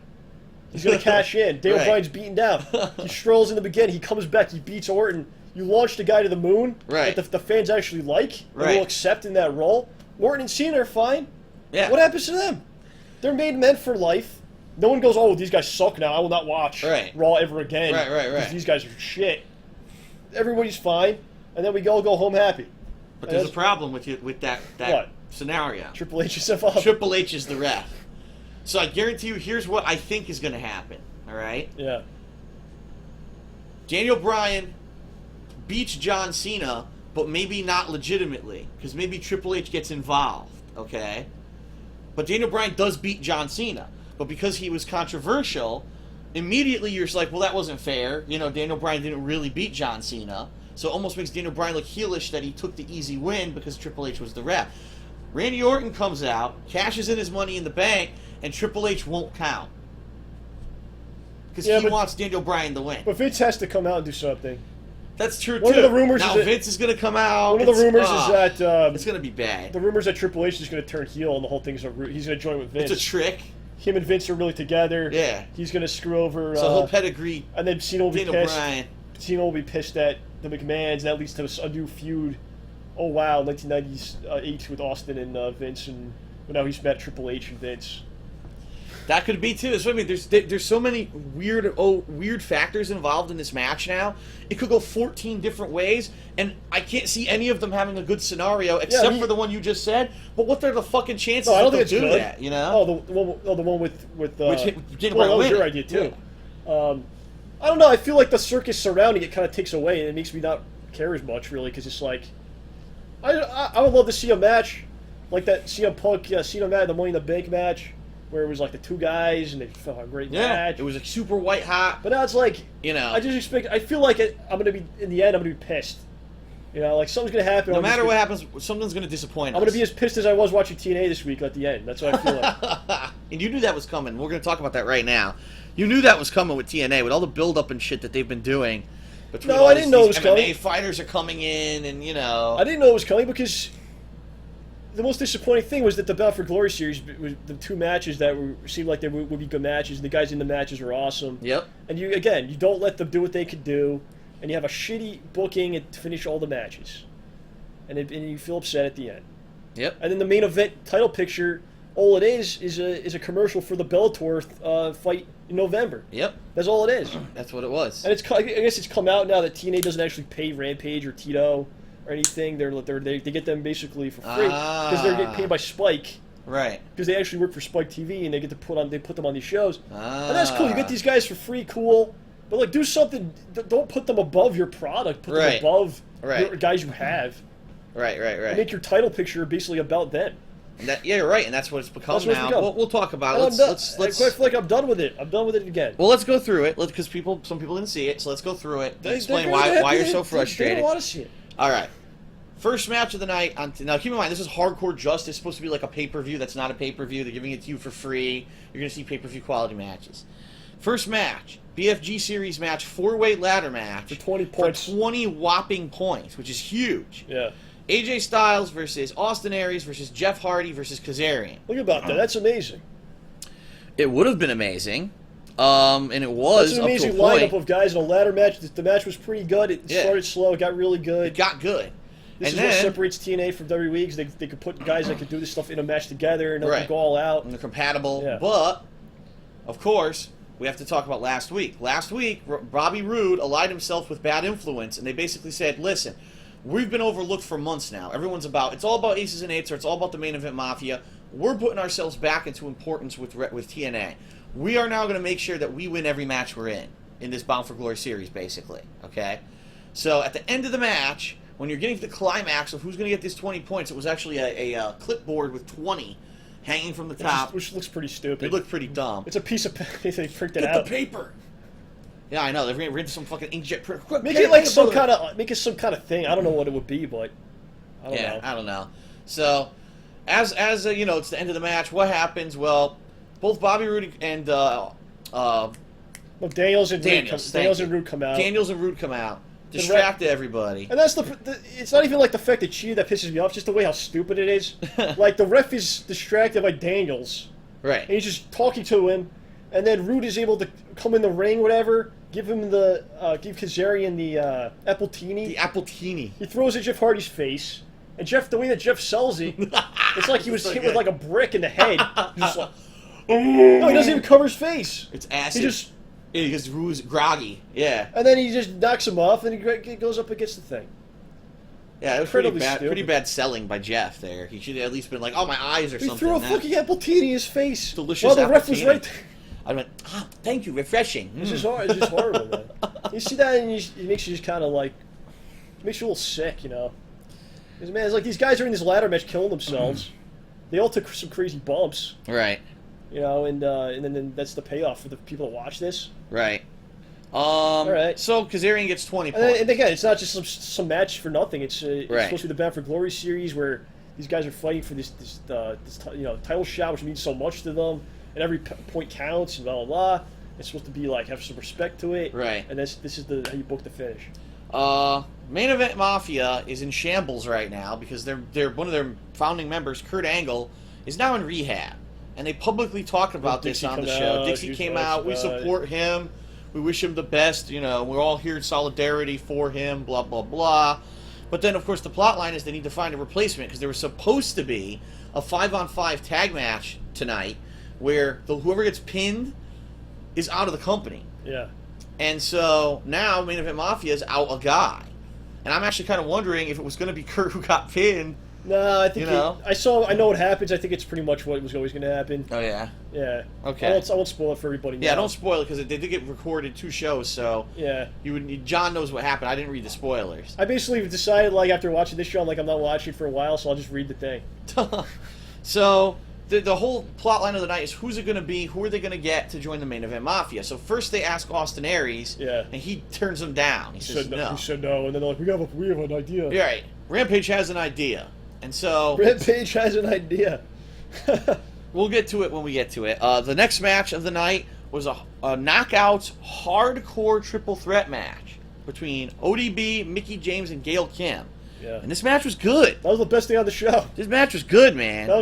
he's gonna cash in. Daniel Bryan's beaten down. He strolls in the beginning. He comes back. He beats Orton. You launch the guy to the moon. Right. That the fans actually like. And will accept in that role. Orton and Cena are fine. Yeah. What happens to them? They're made men for life. No one goes, oh, these guys suck now. I will not watch Raw ever again. Right. Because these guys are shit. Everybody's fine, and then we all go home happy. But there's a problem with that scenario. Triple H is involved. Triple H is the ref. So I guarantee you, here's what I think is going to happen. All right? Yeah. Daniel Bryan beats John Cena, but maybe not legitimately, because maybe Triple H gets involved. Okay? But Daniel Bryan does beat John Cena. But because he was controversial, immediately you're just like, well, that wasn't fair. You know, Daniel Bryan didn't really beat John Cena. So it almost makes Daniel Bryan look heelish that he took the easy win because Triple H was the ref. Randy Orton comes out, cashes in his Money in the Bank, and Triple H won't count. Because he wants Daniel Bryan to win. But Vince has to come out and do something. That's true, One too. of the rumors now is Vince is going to come out. One of the rumors is that... it's going to be bad. The rumors that Triple H is going to turn heel and the whole thing's he's going to join with Vince. It's a trick. Him and Vince are really together. Yeah. He's going to screw over... So he'll pedigree and then Cena will be Daniel pissed. Bryan. Cena will be pissed at the McMahons, and that leads to a new feud. Oh, wow, 1998 with Austin and Vince, and now he's met Triple H and Vince. That could be too. So I mean, there's so many weird factors involved in this match now. It could go 14 different ways, and I can't see any of them having a good scenario except for the one you just said. But what are the fucking chances that they'll do that? You know? Oh, the one with that was your idea too. Yeah. I don't know. I feel like the circus surrounding it kind of takes away, and it makes me not care as much really, because it's like I would love to see a match like that CM Punk Cena match, the Money in the Bank match, where it was like the two guys and they felt a great match. It was like super white hot. But now it's like, I just expect. I feel like I'm gonna be in the end. I'm gonna be pissed. Like something's gonna happen. No matter what happens, something's gonna disappoint us. I'm gonna be as pissed as I was watching TNA this week at the end. That's what I feel like. And you knew that was coming. We're gonna talk about that right now. You knew that was coming with TNA, with all the build-up and shit that they've been doing. No, I didn't know it was coming. MMA fighters are coming in, and I didn't know it was coming because the most disappointing thing was that the Bound for Glory series was the two matches that seemed like they would be good matches. The guys in the matches were awesome. Yep. And you don't let them do what they could do, and you have a shitty booking to finish all the matches, and you feel upset at the end. Yep. And then the main event title picture, all it is a commercial for the Bellator fight in November. Yep. That's all it is. That's what it was. And I guess it's come out now that TNA doesn't actually pay Rampage or Tito or anything. They get them basically for free because they're getting paid by Spike. Right. Because they actually work for Spike TV and they get to put them on these shows. And that's cool. You get these guys for free, cool. But like, do something. Don't put them above your product. Put them above your guys you have. Right. And make your title picture basically about them. And you're right, and that's what it's become now. We'll talk about it. Let's I feel like I'm done with it. I'm done with it again. Well, let's go through it, because some people didn't see it, so let's go through it. Explain why you're so frustrated. They don't want to see it. All right. First match of the night. Now, keep in mind, this is Hardcore Justice. It's supposed to be like a pay-per-view. That's not a pay-per-view. They're giving it to you for free. You're going to see pay-per-view quality matches. First match, BFG Series match, 4-way ladder match. For 20 points. For 20 whopping points, which is huge. Yeah. AJ Styles versus Austin Aries versus Jeff Hardy versus Kazarian. Look about that. That's amazing. It would have been amazing. And it was. That's an amazing lineup of guys in a ladder match. The match was pretty good. It started slow. It got really good. It got good. This is what separates TNA from WWE, because they could put guys that could do this stuff in a match together and they go all out. And they're compatible. Yeah. But, of course, we have to talk about last week. Last week, Bobby Roode allied himself with Bad Influence, and they basically said, listen, we've been overlooked for months now. It's all about aces and eights, or it's all about the main event mafia. We're putting ourselves back into importance with TNA. We are now going to make sure that we win every match we're in this Bound for Glory series, basically. Okay? So at the end of the match, when you're getting to the climax of who's going to get these 20 points, it was actually a clipboard with 20 hanging from the top. Which looks pretty stupid. It looked pretty dumb. It's a piece of paper. They printed out. Get the paper! Yeah, I know. They've written some fucking inkjet print. Make it like some kind of thing. I don't know what it would be, but I don't know. I don't know. So, as it's the end of the match. What happens? Well, both Bobby Roode and Daniels and Roode come out. Daniels and Roode come out. Distract everybody. And that's it's not even like the fact that cheated that pisses me off. It's just the way how stupid it is. Like the ref is distracted by Daniels. Right. And he's just talking to him, and then Roode is able to come in the ring, whatever. Give Kazarian the Appletini. The Appletini. He throws at Jeff Hardy's face, and the way that Jeff sells it, it's like he was hit with like a brick in the head. Just like, no, he doesn't even cover his face. It's acid. He just Roode's groggy. Yeah. And then he just knocks him off, and he goes up against the thing. Yeah, it was pretty bad selling by Jeff there. He should have at least been like, "Oh, my eyes or something." He threw a fucking Appletini in his face. Delicious. While the ref was right there. I went, thank you, refreshing. It's just horrible, man. You see that, and it makes you just kind of like, it makes you a little sick, Because, man, it's like these guys are in this ladder match killing themselves. They all took some crazy bumps. Right. And then that's the payoff for the people that watch this. Right. All right. So Kazarian gets 20 points. And again, it's not just some match for nothing. It's Right. supposed to be the Bound for Glory series where these guys are fighting for this title shot, which means so much to them, and every point counts and blah blah blah. It's supposed to be like have some respect to it. Right. And this is how you book the finish. Main Event Mafia is in shambles right now because they're one of their founding members, Kurt Angle, is now in rehab, and they publicly talked about this on the show. Dixie came out. We support him. We wish him the best. You know, we're all here in solidarity for him. Blah blah blah. But then, of course, the plot line is they need to find a replacement because there was supposed to be a 5-on-5 tag match tonight where whoever gets pinned is out of the company. Yeah. And so now Main Event Mafia is out a guy. And I'm actually kind of wondering if it was going to be Kurt who got pinned. No, I think I know what happens. I think it's pretty much what was always going to happen. Oh, yeah? Yeah. Okay. I won't spoil it for everybody now. Yeah, don't spoil it because they did get recorded 2 shows, so yeah. John knows what happened. I didn't read the spoilers. I basically decided, like, after watching this show, I'm not watching it for a while, so I'll just read the thing. So the whole plot line of the night is who's it going to be? Who are they going to get to join the Main Event Mafia? So first they ask Austin Aries, and he turns them down. He says no. He said no, and then they're like, we have an idea. Yeah, right. Rampage has an idea. And so Rampage has an idea. We'll get to it when we get to it. The next match of the night was a knockouts hardcore triple threat match between ODB, Mickie James, and Gail Kim. Yeah. And this match was good. That was the best thing on the show. This match was good, man. That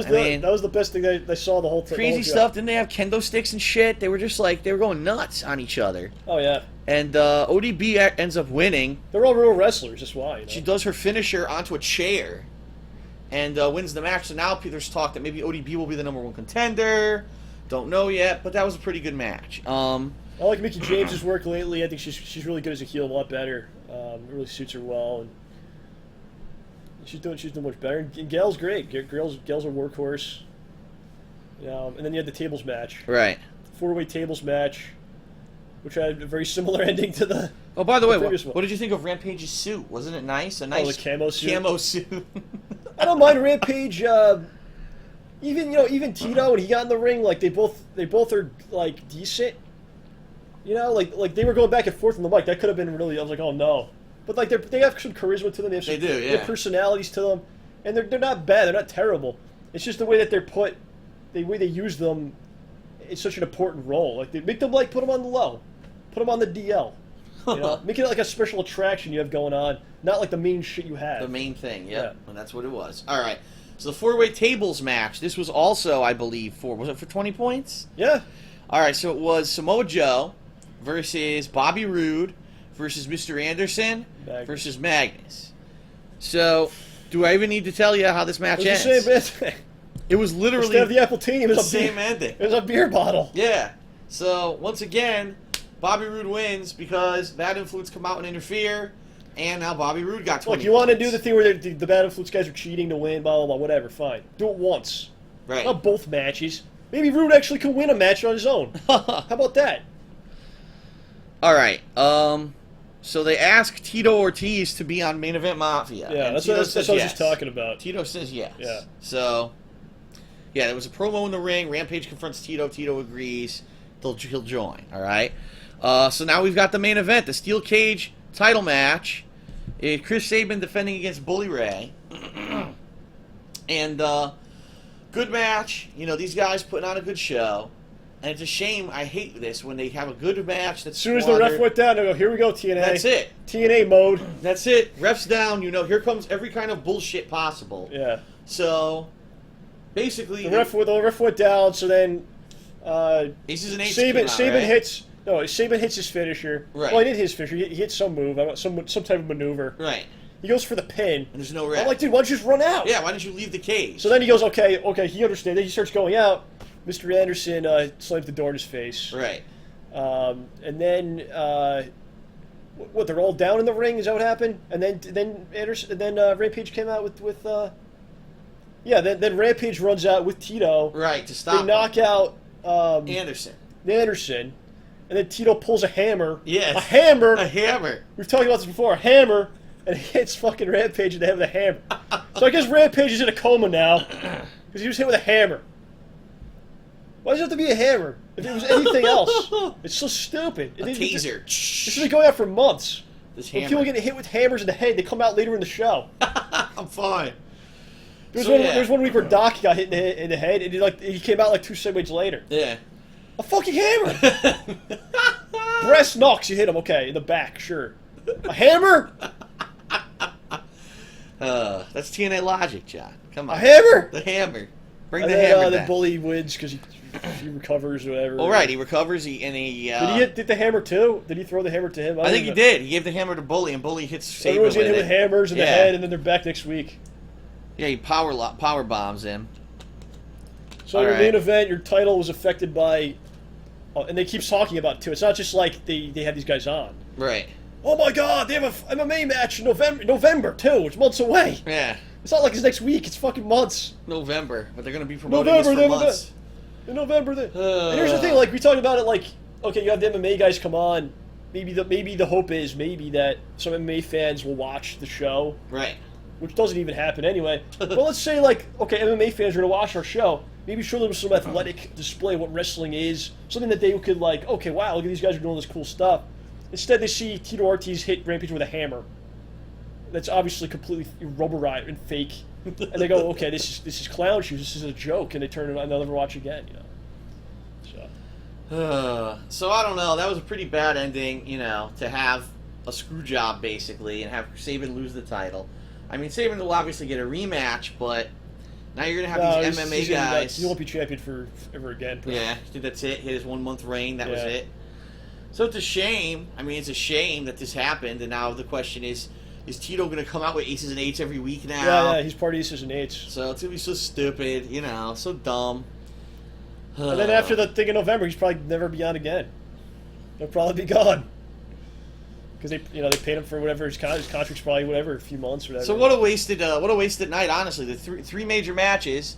was the best thing they saw the whole time. Crazy stuff. Didn't they have kendo sticks and shit? They were just like, they were going nuts on each other. Oh, yeah. And ODB ends up winning. They're all real wrestlers, that's why. You know? She does her finisher onto a chair and wins the match. So now there's talk that maybe ODB will be the #1 contender. Don't know yet, but that was a pretty good match. I like Mickie James' work lately. I think she's really good as a heel, a lot better. It really suits her well, and she's doing much better. And Gail's great. Gail's a workhorse. And then you had the tables match. Right. 4-way tables match, which had a very similar ending to the. Oh, by the way, what did you think of Rampage's suit? Wasn't it nice? A nice the camo suit. Camo suit. I don't mind Rampage. Even Tito when he got in the ring, like they both are like decent. Like they were going back and forth on the mic. That could have been really. I was like, oh no, but like they have some charisma to them. They have personalities to them, and they're not bad. They're not terrible. It's just the way that they're put, the way they use them. It's such an important role. Like they make them put them on the low, put them on the DL. Make it like a special attraction you have going on, not like the main shit you have. The main thing, yeah. And that's what it was. All right. So the 4-way tables match. This was also, I believe, was it for 20 points? Yeah. All right. So it was Samoa Joe versus Bobby Roode versus Mr. Anderson versus Magnus. So, do I even need to tell you how this match ends? It was the same ending. It was literally instead of the Appletini, it was the same ending. It was a beer bottle. Yeah. So once again, Bobby Roode wins because Bad Influence come out and interfere, and now Bobby Roode got 20 Look, you want to do the thing where the Bad Influence guys are cheating to win, blah, blah, blah, whatever, fine. Do it once. Right. Not both matches. Maybe Roode actually could win a match on his own. How about that? All right. So they ask Tito Ortiz to be on Main Event Mafia. Yeah, that's what I was just talking about. Tito says yes. Yeah. So, yeah, there was a promo in the ring. Rampage confronts Tito. Tito agrees. He'll join. All right. So now we've got the main event, the Steel Cage title match. Chris Sabin defending against Bully Ray. And good match. These guys putting on a good show. And it's a shame. I hate this when they have a good match that's as soon as the ref went down, they go, here we go, TNA. That's it. TNA mode. That's it. Ref's down. Here comes every kind of bullshit possible. Yeah. So, basically... The ref went down, so then... Aces and Eights Sabin hits his finisher. Right. Well, he did his finisher. He hit some move, some type of maneuver. Right. He goes for the pin. And there's no ref. I'm like, dude, why don't you just run out? Yeah, why don't you leave the cage? So then he goes, okay, he understands. Then he starts going out. Mr. Anderson slams the door in his face. Right. And then, they're all down in the ring? Is that what happened? And then Rampage came out with then Rampage runs out with Tito. Right, to stop They knock out Anderson. And then Tito pulls a hammer. Yes. A hammer. A hammer. We've talked about this before. A hammer. And hits fucking Rampage in the head with a hammer. So I guess Rampage is in a coma now because he was hit with a hammer. Why does it have to be a hammer? If it was anything else, it's so stupid. A taser. This has been going on for months. This When hammer. people get hit with hammers in the head, they come out later in the show. I'm fine. There's one week where Doc got hit in the head, and he came out like 2 segments later. Yeah. A fucking hammer! Breast knocks, you hit him, okay, in the back, sure. A hammer? That's TNA logic, John. Come on. A hammer? The hammer. Bring And the then, hammer the back. bully wins because he recovers or whatever. All right, he recovers. Did Did he hit the hammer too? Did he throw the hammer to him? I think he did. He gave the hammer to Bully, and Bully hits So Saban everyone's with getting hit it. with hammers in the head, and then they're back next week. Yeah, he power bombs him. So your main event, your title was affected by, and they keep talking about it too. It's not just like they have these guys on. Right. Oh my God, they have a MMA match in November too. It's months away. Yeah. It's not like it's next week. It's fucking months. November, but they're going to be promoting this for months. In November. And here's the thing, like we talked about it, like okay, you have the MMA guys come on. Maybe the hope is that some MMA fans will watch the show. Right. Which doesn't even happen anyway. But let's say like okay, MMA fans are going to watch our show. Maybe show them some athletic display of what wrestling is, something that they could like. Okay, wow, look at these guys are doing this cool stuff. Instead, they see Tito Ortiz hit Rampage with a hammer. That's obviously completely rubberized and fake, and they go, "Okay, this is clown shoes. This is a joke," and they turn it on. They'll never watch again. So I don't know. That was a pretty bad ending, to have a screw job basically and have Saban lose the title. I mean, Saban will obviously get a rematch, but now you're gonna have these MMA guys. He won't be champion for ever again. Yeah, that's it. Hit his 1 month reign. That was it. So it's a shame. I mean, it's a shame that this happened, and now the question is Tito going to come out with aces and eights every week now? Yeah, he's part of aces and eights. So it's going to be so stupid, so dumb. And then after the thing in November, he's probably never be on again. He'll probably be gone. Because they paid him for whatever his contract's probably a few months or whatever. So what a wasted night, honestly. The three major matches,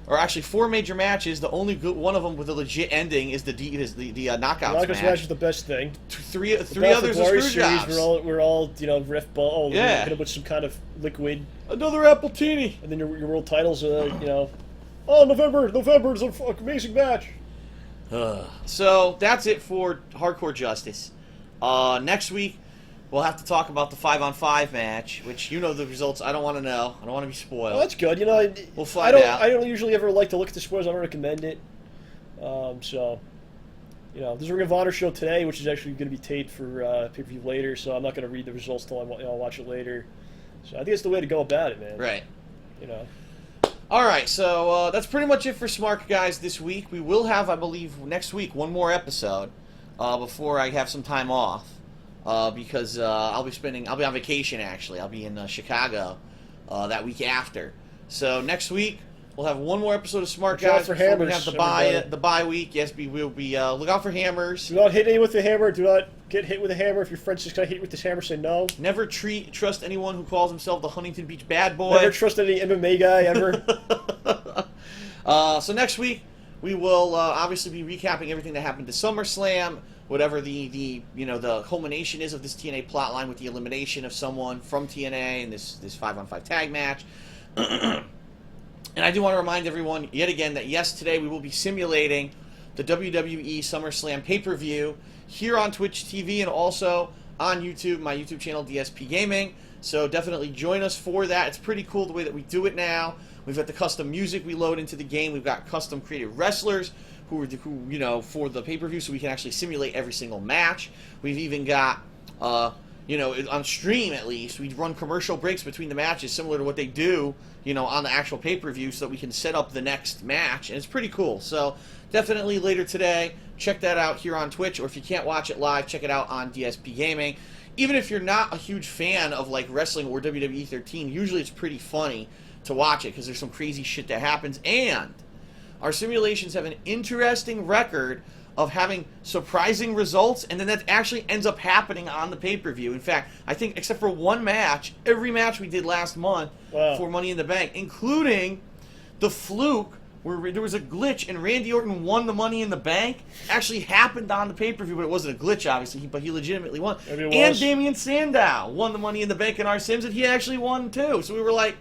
or actually 4 major matches. The only good one of them with a legit ending is the knockouts match is the best thing. Three others are screw jobs. We're all ref ball. Yeah. Hit him with some kind of liquid. Another Appletini. And then your world titles, Oh, November is an amazing match. So that's it for Hardcore Justice. Next week, we'll have to talk about the 5-on-5 match, which the results. I don't want to know. I don't want to be spoiled. Oh, that's good. We'll find out. I don't usually ever like to look at the spoilers. I don't recommend it. There's a Ring of Honor show today, which is actually going to be taped for pay-per-view later, so I'm not going to read the results till I'll watch it later. So I think it's the way to go about it, man. Right. All right, so that's pretty much it for Smark, guys, this week. We will have, I believe, next week, one more episode before I have some time off because I'll be on vacation, actually. I'll be in Chicago that week after. So next week, we'll have one more episode of Smart, guys. For hammers, we have the bye week. Yes, we will be. Look out for hammers. Do not hit anyone with the hammer. Do not get hit with a hammer. If your friend's just going to hit you with this hammer, say no. Never trust anyone who calls himself the Huntington Beach Bad Boy. Never trust any MMA guy ever. So next week, we will obviously be recapping everything that happened to SummerSlam, whatever the culmination is of this TNA plotline with the elimination of someone from TNA in this 5-on-5 tag match. And I do want to remind everyone, yet again, that yes, today we will be simulating the WWE SummerSlam pay-per-view here on Twitch TV and also on YouTube, my YouTube channel, DSP Gaming. So definitely join us for that. It's pretty cool the way that we do it now. We've got the custom music we load into the game. We've got custom created wrestlers who for the pay-per-view, so we can actually simulate every single match. We've even got on stream at least, we run commercial breaks between the matches similar to what they do, on the actual pay-per-view so that we can set up the next match, and it's pretty cool. So definitely later today, check that out here on Twitch, or if you can't watch it live, check it out on DSP Gaming. Even if you're not a huge fan of like wrestling or WWE 13, usually it's pretty funny to watch it because there's some crazy shit that happens, and our simulations have an interesting record of having surprising results, and then that actually ends up happening on the pay-per-view. In fact, I think except for one match, every match we did last month for Money in the Bank, including the fluke where there was a glitch and Randy Orton won the Money in the Bank, actually happened on the pay-per-view, but it wasn't a glitch, obviously, but he legitimately won. And Damian Sandow won the Money in the Bank in our Sims, and he actually won too. So we were like,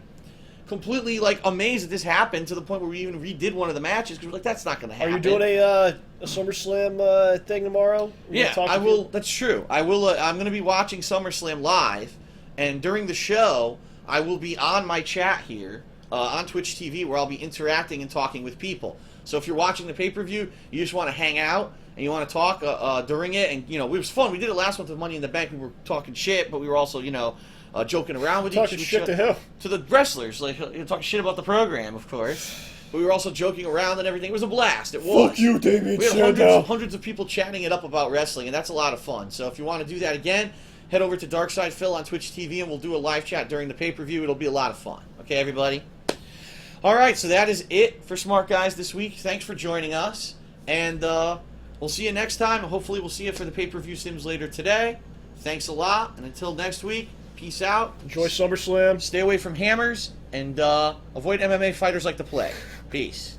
completely like amazed that this happened to the point where we even redid one of the matches because we're like, that's not going to happen. Are you doing a SummerSlam thing tomorrow? Yeah, I will. That's true. I will. I'm going to be watching SummerSlam live, and during the show, I will be on my chat here on Twitch TV where I'll be interacting and talking with people. So if you're watching the pay-per-view, you just want to hang out and you want to talk during it, and it was fun. We did it last month with Money in the Bank. We were talking shit, but we were also joking around with talking shit to who? To the wrestlers, like talking shit about the program, of course. But we were also joking around and everything. It was a blast. It was. Fuck you, Damien. We had hundreds of people chatting it up about wrestling, and that's a lot of fun. So if you want to do that again, head over to Darkside Phil on Twitch TV, and we'll do a live chat during the pay-per-view. It'll be a lot of fun. Okay, everybody? All right, so that is it for Smart Guys this week. Thanks for joining us, and we'll see you next time. Hopefully we'll see you for the pay-per-view sims later today. Thanks a lot, and until next week, peace out. Enjoy SummerSlam. Stay away from hammers, and avoid MMA fighters like the plague. Peace.